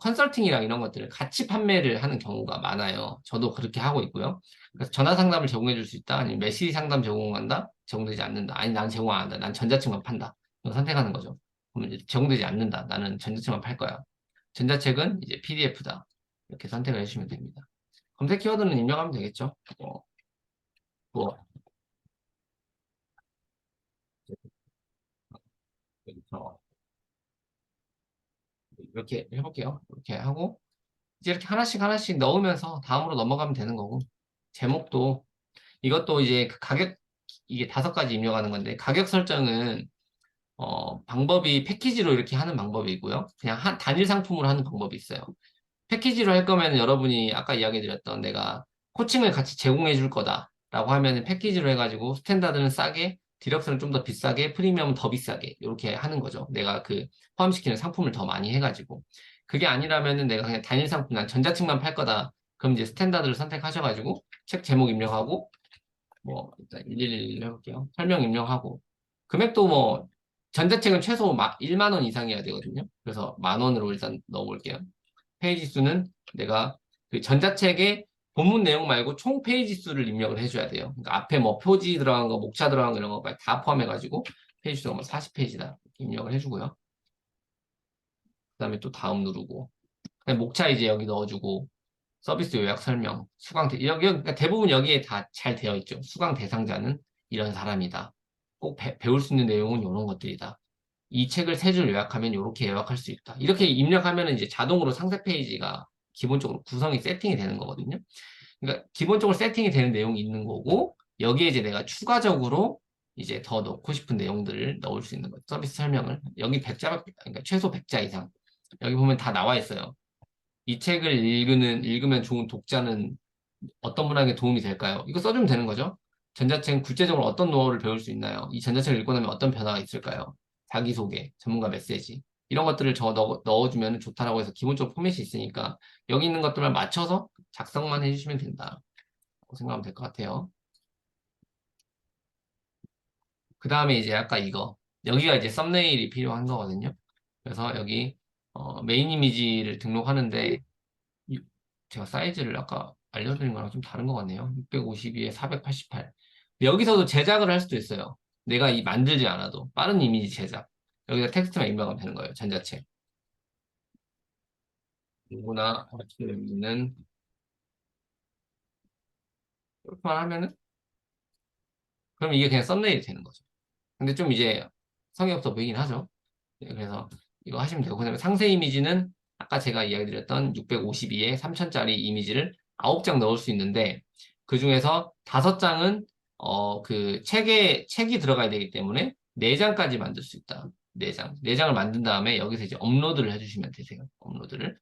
컨설팅이랑 이런 것들을 같이 판매를 하는 경우가 많아요. 저도 그렇게 하고 있고요. 그래서 전화 상담을 제공해 줄 수 있다. 아니면 메시지 상담 제공한다. 제공되지 않는다. 아니, 난 제공 안 한다. 난 전자책만 판다. 이거 선택하는 거죠. 그러면 이제 제공되지 않는다. 나는 전자책만 팔 거야. 전자책은 이제 PDF다. 이렇게 선택을 해주시면 됩니다. 검색 키워드는 입력하면 되겠죠. 뭐, 여기서 이렇게 해볼게요. 이렇게 하고, 이제 이렇게 하나씩 하나씩 넣으면서 다음으로 넘어가면 되는 거고, 제목도, 이것도 이제 그 가격, 이게 5가지 입력하는 건데, 가격 설정은, 방법이 패키지로 이렇게 하는 방법이 있고요. 그냥 단일 상품으로 하는 방법이 있어요. 패키지로 할 거면 여러분이 아까 이야기 드렸던 내가 코칭을 같이 제공해 줄 거다라고 하면 패키지로 해가지고 스탠다드는 싸게, 디럭스는 좀 더 비싸게, 프리미엄은 더 비싸게 이렇게 하는 거죠. 내가 그 포함시키는 상품을 더 많이 해가지고 그게 아니라면은 내가 그냥 단일 상품, 난 전자책만 팔 거다. 그럼 이제 스탠다드를 선택하셔가지고 책 제목 입력하고 뭐 일단 111 해볼게요. 설명 입력하고 금액도 뭐 전자책은 최소 1만 원 이상이어야 되거든요. 그래서 10,000원으로 일단 넣어볼게요. 페이지 수는 내가 그 전자책의 본문 내용 말고 총 페이지 수를 입력을 해줘야 돼요. 그러니까 앞에 뭐 표지 들어간 거, 목차 들어간 거 이런 거까지 다 포함해가지고 페이지 수가 뭐 40페이지다 입력을 해주고요. 그 다음에 또 다음 누르고 그다음에 목차 이제 여기 넣어주고 서비스 요약 설명, 그러니까 대부분 여기에 다 잘 되어 있죠. 수강 대상자는 이런 사람이다. 꼭 배울 수 있는 내용은 이런 것들이다. 이 책을 3줄 요약하면 이렇게 요약할 수 있다. 이렇게 입력하면 이제 자동으로 상세 페이지가 기본적으로 구성이 세팅이 되는 거거든요. 그러니까 기본적으로 세팅이 되는 내용이 있는 거고 여기에 이제 내가 추가적으로 이제 더 넣고 싶은 내용들을 넣을 수 있는 거죠. 서비스 설명을 여기 100자, 그러니까 최소 100자 이상 여기 보면 다 나와 있어요. 이 책을 읽으면 좋은 독자는 어떤 분에게 도움이 될까요? 이거 써주면 되는 거죠. 전자책은 구체적으로 어떤 노하우를 배울 수 있나요? 이 전자책을 읽고 나면 어떤 변화가 있을까요? 자기소개, 전문가 메시지. 이런 것들을 넣어주면 좋다라고 해서 기본적으로 포맷이 있으니까 여기 있는 것들만 맞춰서 작성만 해주시면 된다. 생각하면 될 것 같아요. 그 다음에 이제 아까 이거 여기가 이제 썸네일이 필요한 거거든요. 그래서 여기 메인 이미지를 등록하는데 제가 사이즈를 아까 알려드린 거랑 좀 다른 것 같네요. 652에 488. 여기서도 제작을 할 수도 있어요. 내가 만들지 않아도 빠른 이미지 제작. 여기다 텍스트만 입력하면 되는 거예요. 전자책. 누구나 할 수 있는 이렇게만 하면은 그럼 이게 그냥 썸네일이 되는 거죠. 근데 좀 이제 성의 없어 보이긴 하죠. 네, 그래서 이거 하시면 되고 그다음에 상세 이미지는 아까 제가 이야기 드렸던 652에 3000짜리 이미지를 9장 넣을 수 있는데 그 중에서 5장은 그 책이 들어가야 되기 때문에 4장까지 만들 수 있다. 4장. 4장을 만든 다음에 여기서 이제 업로드를 해주시면 되세요. 업로드를.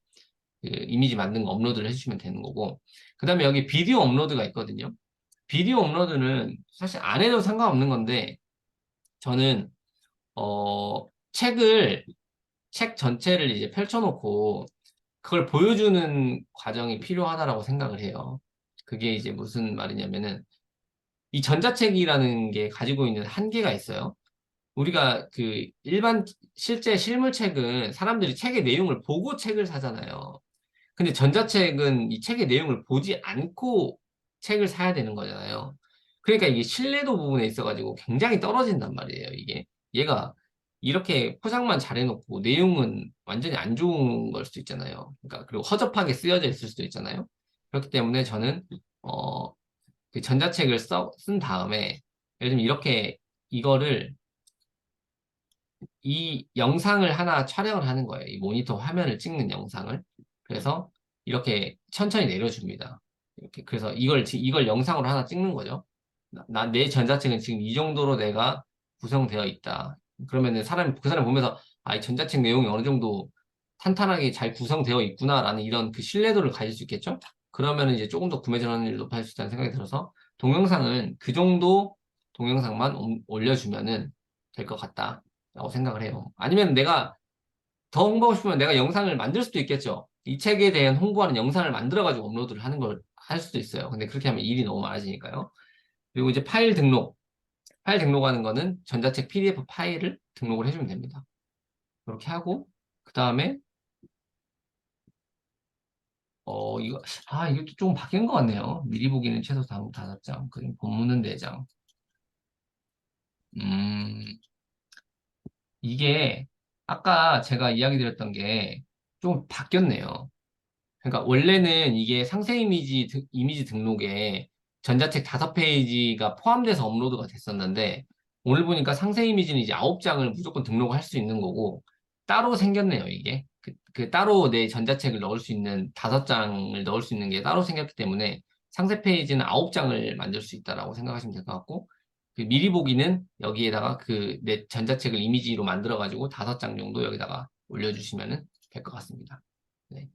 그 이미지 만든 거 업로드를 해주시면 되는 거고 그 다음에 여기 비디오 업로드가 있거든요. 비디오 업로드는 사실 안 해도 상관없는 건데 저는 책 전체를 이제 펼쳐놓고 그걸 보여주는 과정이 필요하다라고 생각을 해요. 그게 이제 무슨 말이냐면은 이 전자책이라는 게 가지고 있는 한계가 있어요. 우리가 그 실제 실물책은 사람들이 책의 내용을 보고 책을 사잖아요. 근데 전자책은 이 책의 내용을 보지 않고 책을 사야 되는 거잖아요. 그러니까 이게 신뢰도 부분에 있어가지고 굉장히 떨어진단 말이에요, 이게. 얘가 이렇게 포장만 잘해놓고 내용은 완전히 안 좋은 걸 수도 있잖아요. 그러니까 그리고 허접하게 쓰여져 있을 수도 있잖아요. 그렇기 때문에 저는 그 전자책을 쓴 다음에 예를 들면 이렇게 이거를 이 영상을 하나 촬영을 하는 거예요. 이 모니터 화면을 찍는 영상을. 그래서 이렇게 천천히 내려줍니다. 이렇게. 그래서 이걸 영상으로 하나 찍는 거죠. 내 전자책은 지금 이 정도로 내가 구성되어 있다. 그러면은 그 사람 보면서, 아, 이 전자책 내용이 어느 정도 탄탄하게 잘 구성되어 있구나라는 이런 그 신뢰도를 가질 수 있겠죠? 그러면은 이제 조금 더 구매 전환율이 높아질 수 있다는 생각이 들어서 동영상은 그 정도 동영상만 올려주면은 될 것 같다. 라고 생각을 해요. 아니면 내가 더 홍보하고 싶으면 내가 영상을 만들 수도 있겠죠. 이 책에 대한 홍보하는 영상을 만들어가지고 업로드를 하는 걸 할 수도 있어요. 근데 그렇게 하면 일이 너무 많아지니까요. 그리고 이제 파일 등록하는 거는 전자책 PDF 파일을 등록을 해주면 됩니다. 그렇게 하고, 그 다음에, 이것도 조금 바뀐 것 같네요. 미리 보기는 최소 5장, 그리고 본문은 4장. 이게, 아까 제가 이야기 드렸던 게 좀 바뀌었네요. 그러니까 원래는 이게 상세 이미지 등록에 전자책 5페이지가 포함돼서 업로드가 됐었는데 오늘 보니까 상세 이미지는 이제 9장을 무조건 등록할 수 있는 거고 따로 생겼네요, 이게. 따로 내 전자책을 넣을 수 있는 5장을 넣을 수 있는 게 따로 생겼기 때문에 상세 페이지는 9장을 만들 수 있다라고 생각하시면 될 것 같고 그 미리 보기는 여기에다가 그 내 전자책을 이미지로 만들어 가지고 5장 정도 여기다가 올려주시면 될 것 같습니다. 네.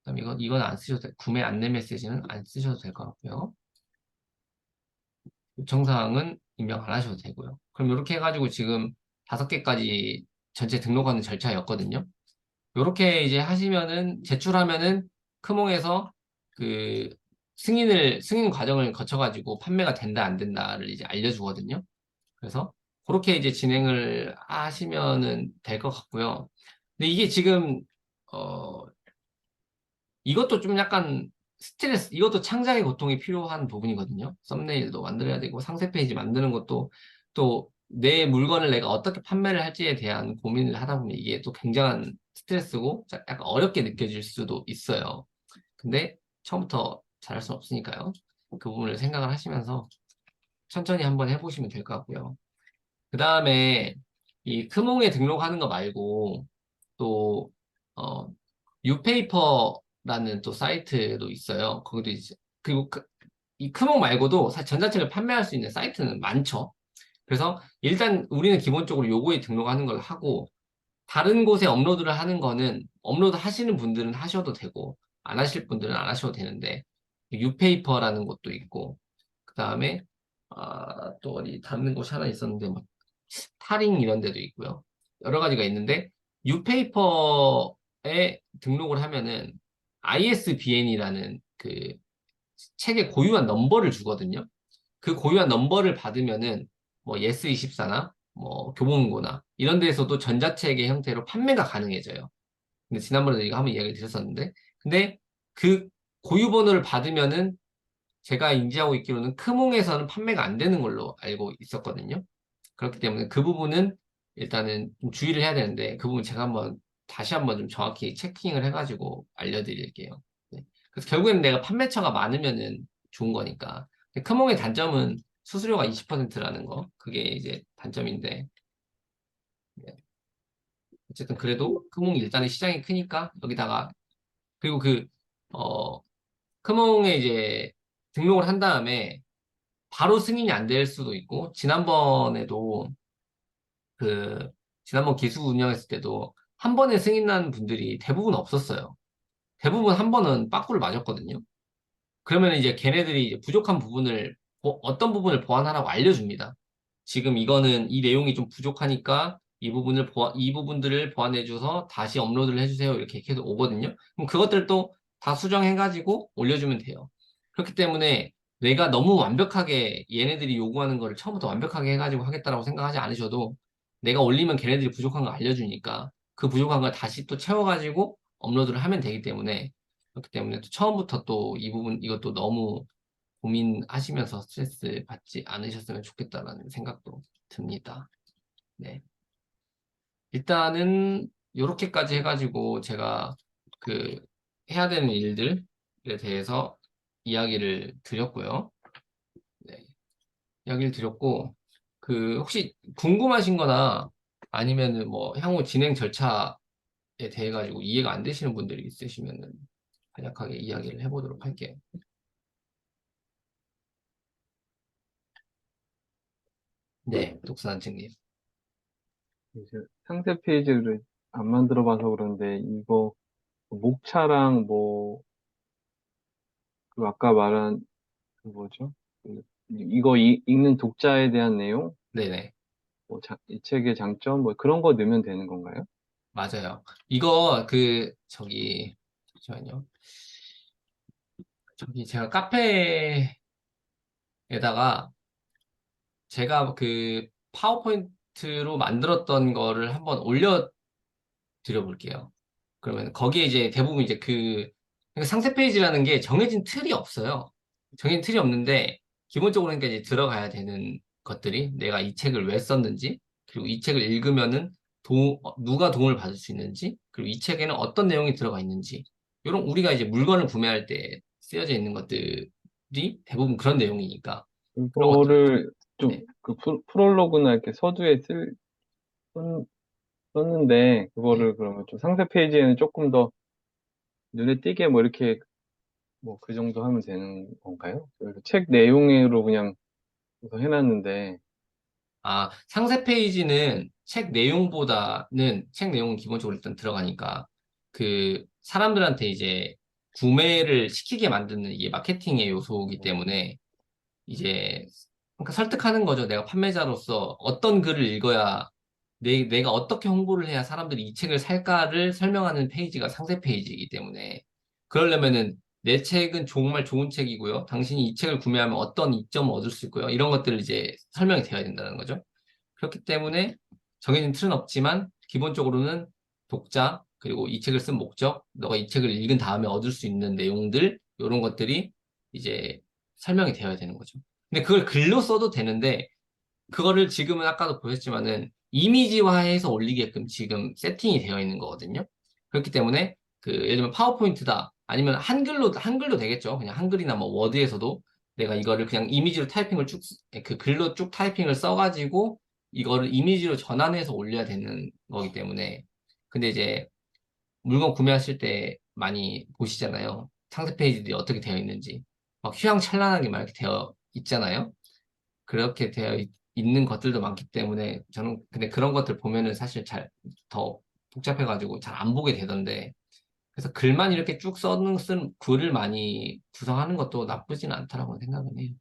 그럼 이건 안 쓰셔도 구매 안내 메시지는 안 쓰셔도 될 것 같고요. 요청사항은 입력 안 하셔도 되고요. 그럼 이렇게 해가지고 지금 5개까지 전체 등록하는 절차였거든요. 이렇게 이제 하시면은, 제출하면은 크몽에서 그 승인 과정을 거쳐가지고 판매가 된다, 안 된다를 이제 알려주거든요. 그래서 그렇게 이제 진행을 하시면은 될 것 같고요. 근데 이게 지금, 이것도 좀 약간 이것도 창작의 고통이 필요한 부분이거든요. 썸네일도 만들어야 되고, 상세 페이지 만드는 것도 또 내 물건을 내가 어떻게 판매를 할지에 대한 고민을 하다 보면 이게 또 굉장한 스트레스고 약간 어렵게 느껴질 수도 있어요. 근데 처음부터 잘할 수는 없으니까요. 그 부분을 생각을 하시면서 천천히 한번 해보시면 될 것 같고요. 그 다음에 이 크몽에 등록하는 거 말고 또 유페이퍼라는 또 사이트도 있어요. 거기도 이제 그리고 이 크몽 말고도 사실 전자책을 판매할 수 있는 사이트는 많죠. 그래서 일단 우리는 기본적으로 요거에 등록하는 걸 하고 다른 곳에 업로드를 하는 거는 업로드 하시는 분들은 하셔도 되고 안 하실 분들은 안 하셔도 되는데 유페이퍼라는 곳도 있고 그 다음에 또 어디 다른 곳이 하나 있었는데 뭐 타링 이런 데도 있고요. 여러 가지가 있는데 뉴페이퍼에 등록을 하면은 ISBN이라는 그 책의 고유한 넘버를 주거든요. 그 고유한 넘버를 받으면은 뭐 예스24나 뭐 교보문고나 이런 데에서도 전자책의 형태로 판매가 가능해져요. 근데 지난번에도 이거 한번 이야기 드렸었는데, 근데 그 고유 번호를 받으면은 제가 인지하고 있기로는 크몽에서는 판매가 안 되는 걸로 알고 있었거든요. 그렇기 때문에 그 부분은 일단은 좀 주의를 해야 되는데, 그 부분 제가 다시 한번 좀 정확히 체킹을 해가지고 알려드릴게요. 네. 그래서 결국에는 내가 판매처가 많으면은 좋은 거니까. 근데 크몽의 단점은 수수료가 20%라는 거. 그게 이제 단점인데, 네. 어쨌든 그래도 크몽이 일단은 시장이 크니까 여기다가, 그리고 어, 크몽에 이제 등록을 한 다음에 바로 승인이 안 될 수도 있고, 지난번에도 그, 지난번 기수 운영했을 때도 한 번에 승인 난 분들이 대부분 없었어요. 대부분 한 번은 빠꾸를 맞았거든요. 그러면 이제 걔네들이 이제 부족한 부분을, 어떤 부분을 보완하라고 알려줍니다. 지금 이거는 이 내용이 좀 부족하니까 이 부분들을 보완해줘서 다시 업로드를 해주세요. 이렇게 계속 오거든요. 그럼 그것들 또 다 수정해가지고 올려주면 돼요. 그렇기 때문에 내가 너무 완벽하게 얘네들이 요구하는 거를 처음부터 완벽하게 해가지고 하겠다라고 생각하지 않으셔도 내가 올리면 걔네들이 부족한 거 알려주니까 그 부족한 걸 다시 또 채워가지고 업로드를 하면 되기 때문에 그렇기 때문에 또 처음부터 또 이 부분 이것도 너무 고민하시면서 스트레스 받지 않으셨으면 좋겠다라는 생각도 듭니다. 네. 일단은 요렇게까지 해가지고 제가 그 해야 되는 일들에 대해서 이야기를 드렸고요. 네. 이야기를 드렸고 혹시 궁금하신 거나 아니면은 뭐 향후 진행 절차에 대해 가지고 이해가 안 되시는 분들이 있으시면은 간략하게 이야기를 해보도록 할게요. 네, 독사단장님. 이제 상세 페이지를 안 만들어 봐서 그런데 이거 목차랑 뭐 그 아까 말한 그 뭐죠? 이거 읽는 독자에 대한 내용, 네네. 뭐 이 책의 장점, 뭐 그런 거 넣으면 되는 건가요? 맞아요. 이거 잠시만요. 제가 카페에다가 제가 파워포인트로 만들었던 거를 한번 올려드려 볼게요. 그러면 거기에 이제 대부분 이제 그러니까 상세 페이지라는 게 정해진 틀이 없어요. 정해진 틀이 없는데 기본적으로 그러니까 이제 들어가야 되는 것들이 내가 이 책을 왜 썼는지, 그리고 이 책을 읽으면은 누가 도움을 받을 수 있는지, 그리고 이 책에는 어떤 내용이 들어가 있는지, 이런 우리가 이제 물건을 구매할 때 쓰여져 있는 것들이 대부분 그런 내용이니까 그런 것들. 이거를 좀 네, 그 프롤로그나 이렇게 서두에 썼는데 네. 그거를 그러면 좀 상세 페이지에는 조금 더 눈에 띄게 뭐 이렇게 뭐 그 정도 하면 되는 건가요? 그래서 책 내용으로 그냥 해서 해놨는데 상세 페이지는 책 내용은 기본적으로 일단 들어가니까 사람들한테 이제 구매를 시키게 만드는 이게 마케팅의 요소이기 때문에 이제 그러니까 설득하는 거죠. 내가 판매자로서 어떤 글을 읽어야 내가 어떻게 홍보를 해야 사람들이 이 책을 살까를 설명하는 페이지가 상세 페이지이기 때문에 그러려면은 내 책은 정말 좋은 책이고요. 당신이 이 책을 구매하면 어떤 이점을 얻을 수 있고요. 이런 것들을 이제 설명이 되어야 된다는 거죠. 그렇기 때문에 정해진 틀은 없지만 기본적으로는 독자, 그리고 이 책을 쓴 목적, 너가 이 책을 읽은 다음에 얻을 수 있는 내용들, 이런 것들이 이제 설명이 되어야 되는 거죠. 근데 그걸 글로 써도 되는데, 그거를 지금은 아까도 보셨지만은 이미지화해서 올리게끔 지금 세팅이 되어 있는 거거든요. 그렇기 때문에 예를 들면 파워포인트다. 아니면 한글도 되겠죠. 그냥 한글이나 뭐 워드에서도 내가 이거를 그냥 이미지로 글로 쭉 타이핑을 써가지고 이거를 이미지로 전환해서 올려야 되는 거기 때문에. 근데 이제 물건 구매하실 때 많이 보시잖아요. 상세 페이지들이 어떻게 되어 있는지. 막 휘황찬란하게 막 이렇게 되어 있잖아요. 그렇게 있는 것들도 많기 때문에 저는 근데 그런 것들 보면은 사실 더 복잡해가지고 잘 안 보게 되던데 그래서 글만 이렇게 쭉 쓴 글을 많이 구성하는 것도 나쁘진 않다라고 생각은 해요.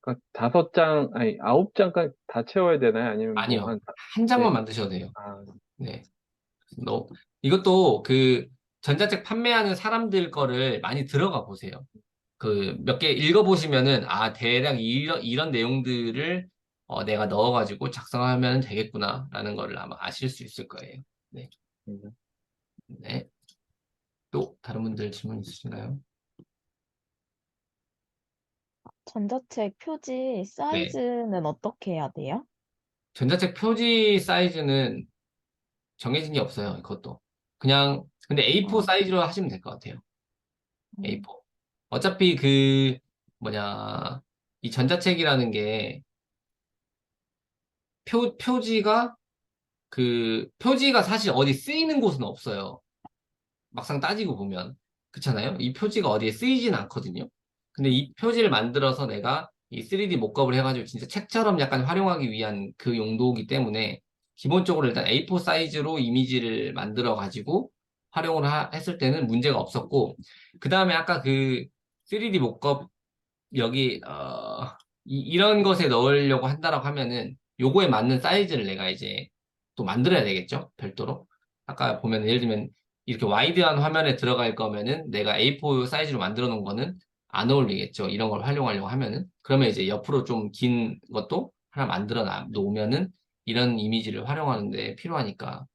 그러니까 5장 아니 9장까지 다 채워야 되나요? 아니면 뭐 아니요. 한 한 네. 장만 만드셔도 돼요. 아, 네. 이것도 그 전자책 판매하는 사람들 거를 많이 들어가 보세요. 그 몇 개 읽어보시면은, 아, 대략 이런 내용들을 내가 넣어가지고 작성하면 되겠구나라는 거를 아마 아실 수 있을 거예요. 네. 네. 또 다른 분들 질문 있으신가요? 전자책 표지 네. 사이즈는 어떻게 해야 돼요? 전자책 표지 사이즈는 정해진 게 없어요. 그것도. 그냥, 근데 A4 어, 사이즈로 하시면 될 것 같아요. 음, A4. 어차피 그, 뭐냐, 이 전자책이라는 게 표지가 표지가 사실 어디 쓰이는 곳은 없어요. 막상 따지고 보면. 그렇잖아요? 이 표지가 어디에 쓰이진 않거든요. 근데 이 표지를 만들어서 내가 이 3D 목겁을 해가지고 진짜 책처럼 약간 활용하기 위한 그 용도이기 때문에 기본적으로 일단 A4 사이즈로 이미지를 만들어가지고 활용을 했을 때는 문제가 없었고, 그 다음에 아까 그 3D 목겁 여기 이런 것에 넣으려고 한다라고 하면은 요거에 맞는 사이즈를 내가 이제 또 만들어야 되겠죠, 별도로. 아까 보면 예를 들면 이렇게 와이드한 화면에 들어갈 거면은 내가 A4 사이즈로 만들어 놓은 거는 안 어울리겠죠, 이런 걸 활용하려고 하면은. 그러면 이제 옆으로 좀 긴 것도 하나 만들어 놓으면은 이런 이미지를 활용하는데 필요하니까.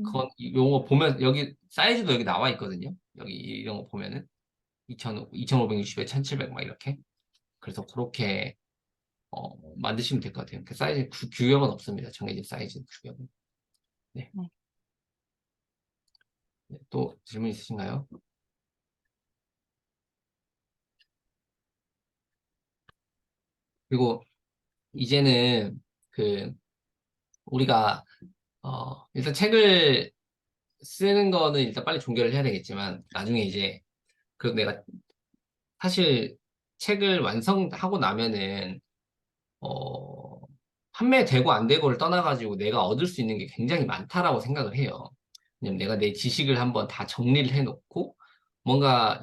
음, 그건 요거 보면 여기 사이즈도 여기 나와 있거든요. 여기 이런 거 보면은 2560에 1700 막 이렇게. 그래서 그렇게 만드시면 될 것 같아요. 그 사이즈 규격은 없습니다. 정해진 사이즈 규격은. 네. 네. 네, 또 질문 있으신가요? 그리고 이제는 그 우리가 일단 책을 쓰는 거는 일단 빨리 종결을 해야 되겠지만 나중에 이제 그래도 내가 사실 책을 완성하고 나면은 어, 판매되고 안 되고를 떠나가지고 내가 얻을 수 있는 게 굉장히 많다라고 생각을 해요. 왜냐면 내가 내 지식을 한번 다 정리를 해놓고 뭔가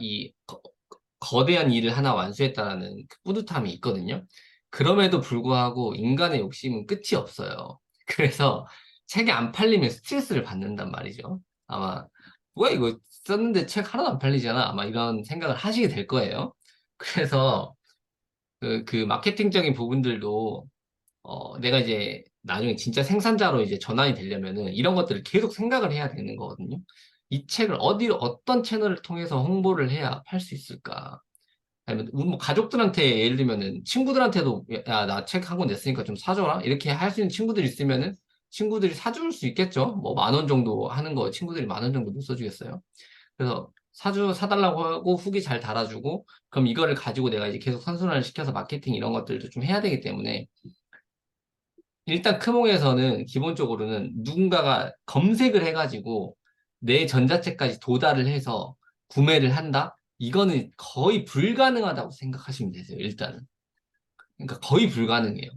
거대한 일을 하나 완수했다라는 그 뿌듯함이 있거든요. 그럼에도 불구하고 인간의 욕심은 끝이 없어요. 그래서 책이 안 팔리면 스트레스를 받는단 말이죠. 아마 뭐야 이거 썼는데 책 하나도 안 팔리잖아. 아마 이런 생각을 하시게 될 거예요. 그래서 그 마케팅적인 부분들도 내가 이제 나중에 진짜 생산자로 이제 전환이 되려면은 이런 것들을 계속 생각을 해야 되는 거거든요. 이 책을 어디로 어떤 채널을 통해서 홍보를 해야 팔 수 있을까? 아니면 우리 뭐 가족들한테 예를 들면은 친구들한테도 야, 나 책 한 권 냈으니까 좀 사줘라. 이렇게 할 수 있는 친구들이 있으면은 친구들이 사줄 수 있겠죠. 뭐 10,000원 정도 하는 거 친구들이 10,000원 정도 못 써주겠어요. 그래서 사달라고 하고 후기 잘 달아주고 그럼 이거를 가지고 내가 이제 계속 선순환을 시켜서 마케팅 이런 것들도 좀 해야 되기 때문에 일단 크몽에서는 기본적으로는 누군가가 검색을 해가지고 내 전자책까지 도달을 해서 구매를 한다? 이거는 거의 불가능하다고 생각하시면 되세요, 일단은. 그러니까 거의 불가능해요.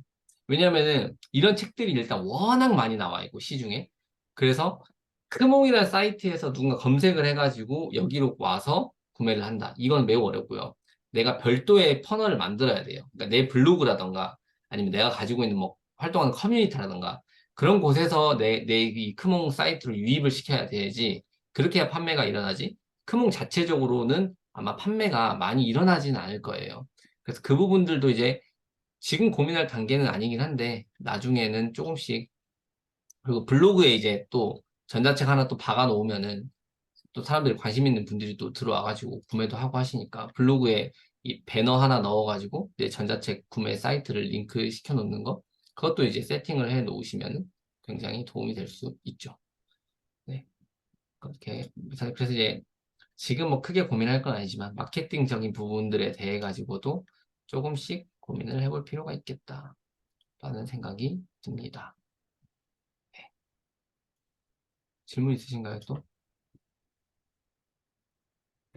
왜냐면은 이런 책들이 일단 워낙 많이 나와 있고, 시중에. 그래서 크몽이라는 사이트에서 누군가 검색을 해가지고 여기로 와서 구매를 한다. 이건 매우 어렵고요. 내가 별도의 퍼널을 만들어야 돼요. 그러니까 내 블로그라던가 아니면 내가 가지고 있는 뭐 활동하는 커뮤니티라던가 그런 곳에서 내 이 크몽 사이트로 유입을 시켜야 되지. 그렇게 해야 판매가 일어나지. 크몽 자체적으로는 아마 판매가 많이 일어나지는 않을 거예요. 그래서 그 부분들도 이제 지금 고민할 단계는 아니긴 한데 나중에는 조금씩 그리고 블로그에 이제 또 전자책 하나 또 박아 놓으면은 또 사람들이 관심 있는 분들이 또 들어와가지고 구매도 하고 하시니까 블로그에 이 배너 하나 넣어가지고 내 전자책 구매 사이트를 링크 시켜 놓는 거 그것도 이제 세팅을 해 놓으시면은 굉장히 도움이 될 수 있죠. 네. 그렇게 그래서 이제 지금 뭐 크게 고민할 건 아니지만 마케팅적인 부분들에 대해 가지고도 조금씩 고민을 해볼 필요가 있겠다라는 생각이 듭니다. 네. 질문 있으신가요, 또?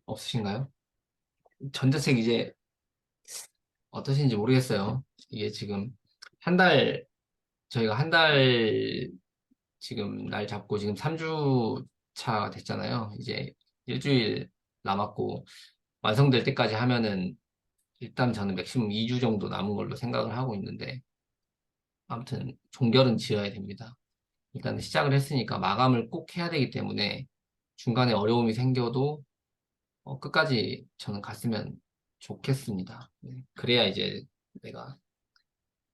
없으신가요? 전자책 이제 어떠신지 모르겠어요. 이게 지금 한 달, 저희가 한 달 지금 날 잡고 지금 3주 차가 됐잖아요. 이제 일주일 남았고 완성될 때까지 하면은 일단 저는 맥시멈 2주 정도 남은 걸로 생각을 하고 있는데 아무튼 종결은 지어야 됩니다. 일단 시작을 했으니까 마감을 꼭 해야 되기 때문에 중간에 어려움이 생겨도 끝까지 저는 갔으면 좋겠습니다. 네. 그래야 이제 내가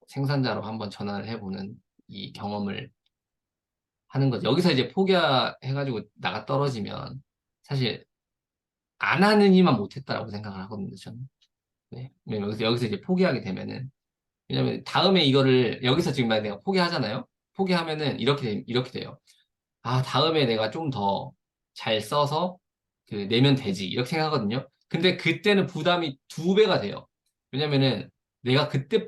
생산자로 한번 전환을 해보는 이 경험을 하는 거죠. 여기서 이제 포기해가지고 나가 떨어지면 사실 안 하는 이만 못했다라고 생각을 하거든요, 저는. 네. 왜냐면 여기서 이제 포기하게 되면은, 왜냐면 다음에 이거를, 여기서 지금 만약 내가 포기하잖아요? 포기하면은 이렇게 돼요. 아, 다음에 내가 좀 더 잘 써서 내면 되지. 이렇게 생각하거든요. 근데 그때는 부담이 2배가 돼요. 왜냐면은 내가 그때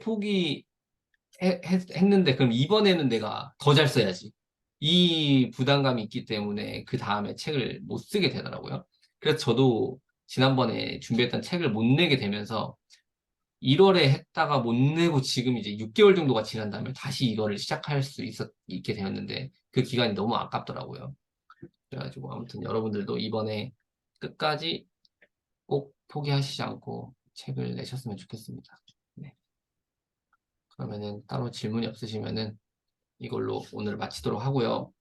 했는데 그럼 이번에는 내가 더 잘 써야지. 이 부담감이 있기 때문에 그 다음에 책을 못 쓰게 되더라고요. 그래서 저도 지난번에 준비했던 책을 못 내게 되면서 1월에 했다가 못 내고 지금 이제 6개월 정도가 지난 다음에 다시 이거를 시작할 수 있게 되었는데 그 기간이 너무 아깝더라고요. 그래가지고 아무튼 여러분들도 이번에 끝까지 꼭 포기하시지 않고 책을 내셨으면 좋겠습니다. 네. 그러면은 따로 질문이 없으시면은 이걸로 오늘 마치도록 하고요.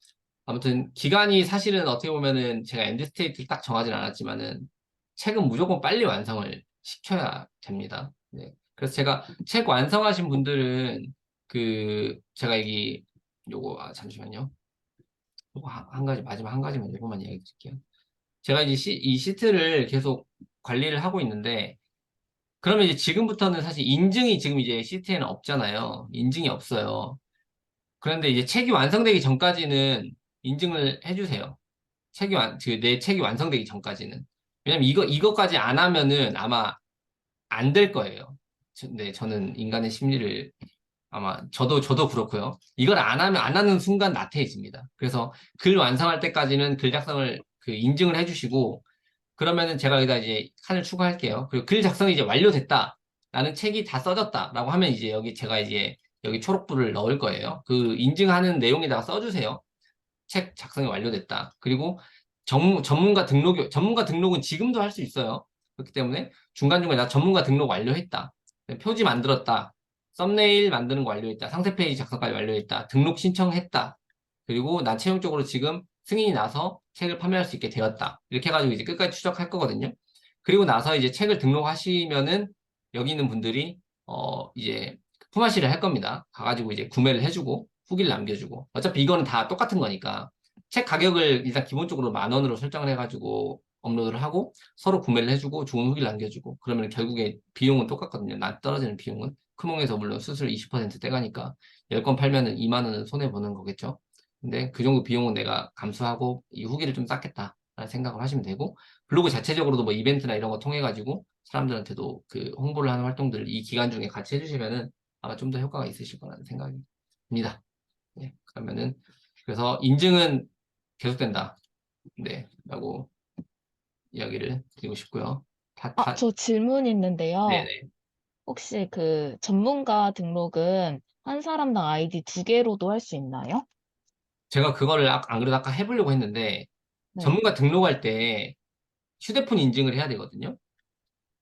아무튼 기간이 사실은 어떻게 보면은 제가 엔드 스테이트를 딱 정하진 않았지만은 책은 무조건 빨리 완성을 시켜야 됩니다. 네. 그래서 제가 책 완성하신 분들은 제가 여기 요거 잠시만요. 요거 한 가지 마지막 한 가지만 요거만 이야기 드릴게요. 제가 이제 이 시트를 계속 관리를 하고 있는데 그러면 이제 지금부터는 사실 인증이 지금 이제 시트에는 없잖아요. 인증이 없어요. 그런데 이제 책이 완성되기 전까지는 인증을 해주세요. 내 책이 완성되기 전까지는. 왜냐면 이거까지 안 하면은 아마 안 될 거예요. 네, 저는 인간의 심리를 아마 저도 그렇고요. 이걸 안 하는 순간 나태해집니다. 그래서 글 완성할 때까지는 글 작성을 인증을 해주시고 그러면은 제가 여기다 이제 칸을 추가할게요. 그리고 글 작성이 이제 완료됐다. 나는 책이 다 써졌다. 라고 하면 이제 제가 이제 여기 초록불을 넣을 거예요. 그 인증하는 내용에다가 써주세요. 책 작성이 완료됐다. 그리고 전문가 등록은 지금도 할 수 있어요. 그렇기 때문에 중간중간에 나 전문가 등록 완료했다. 표지 만들었다. 썸네일 만드는 거 완료했다. 상세 페이지 작성까지 완료했다. 등록 신청했다. 그리고 난 최종적으로 지금 승인이 나서 책을 판매할 수 있게 되었다. 이렇게 해가지고 이제 끝까지 추적할 거거든요. 그리고 나서 이제 책을 등록하시면은 여기 있는 분들이 이제 품앗이를 할 겁니다. 가가지고 이제 구매를 해주고 후기를 남겨주고 어차피 이거는 다 똑같은 거니까 책 가격을 일단 기본적으로 10,000원으로 설정을 해가지고 업로드를 하고 서로 구매를 해주고 좋은 후기를 남겨주고 그러면 결국에 비용은 똑같거든요. 떨어지는 비용은 크몽에서 물론 수수료 20% 떼가니까 10권 팔면은 2만 원은 손해보는 거겠죠. 근데 그 정도 비용은 내가 감수하고 이 후기를 좀 쌓겠다라는 생각을 하시면 되고 블로그 자체적으로도 뭐 이벤트나 이런 거 통해 가지고 사람들한테도 홍보를 하는 활동들을 이 기간 중에 같이 해주시면은 아마 좀 더 효과가 있으실 거라는 생각이 듭니다. 네, 그러면은 그래서 인증은 계속된다. 네, 라고 이야기를 드리고 싶고요. 저 질문 있는데요. 네네. 혹시 그 전문가 등록은 한 사람당 아이디 2개로도 할 수 있나요? 제가 그거를 안 그래도 아까 해보려고 했는데 네. 전문가 등록할 때 휴대폰 인증을 해야 되거든요.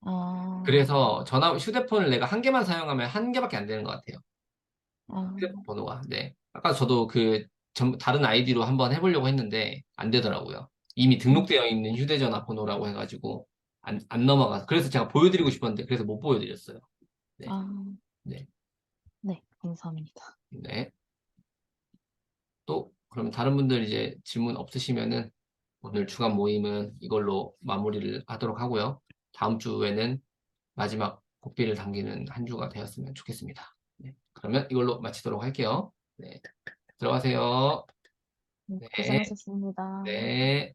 아, 그래서 휴대폰을 내가 한 개만 사용하면 한 개밖에 안 되는 것 같아요. 아, 휴대폰 번호가. 네. 아까 저도 다른 아이디로 한번 해보려고 했는데 안 되더라고요. 이미 등록되어 있는 휴대전화 번호라고 해가지고 안 넘어가서. 그래서 제가 보여드리고 싶었는데 그래서 못 보여드렸어요. 네. 아, 네. 네, 감사합니다. 네. 또 그럼 다른 분들 이제 질문 없으시면은 오늘 주간 모임은 이걸로 마무리를 하도록 하고요. 다음 주에는 마지막 곡비를 당기는 한 주가 되었으면 좋겠습니다. 네. 그러면 이걸로 마치도록 할게요. 네. 들어가세요. 네. 고생하셨습니다. 네.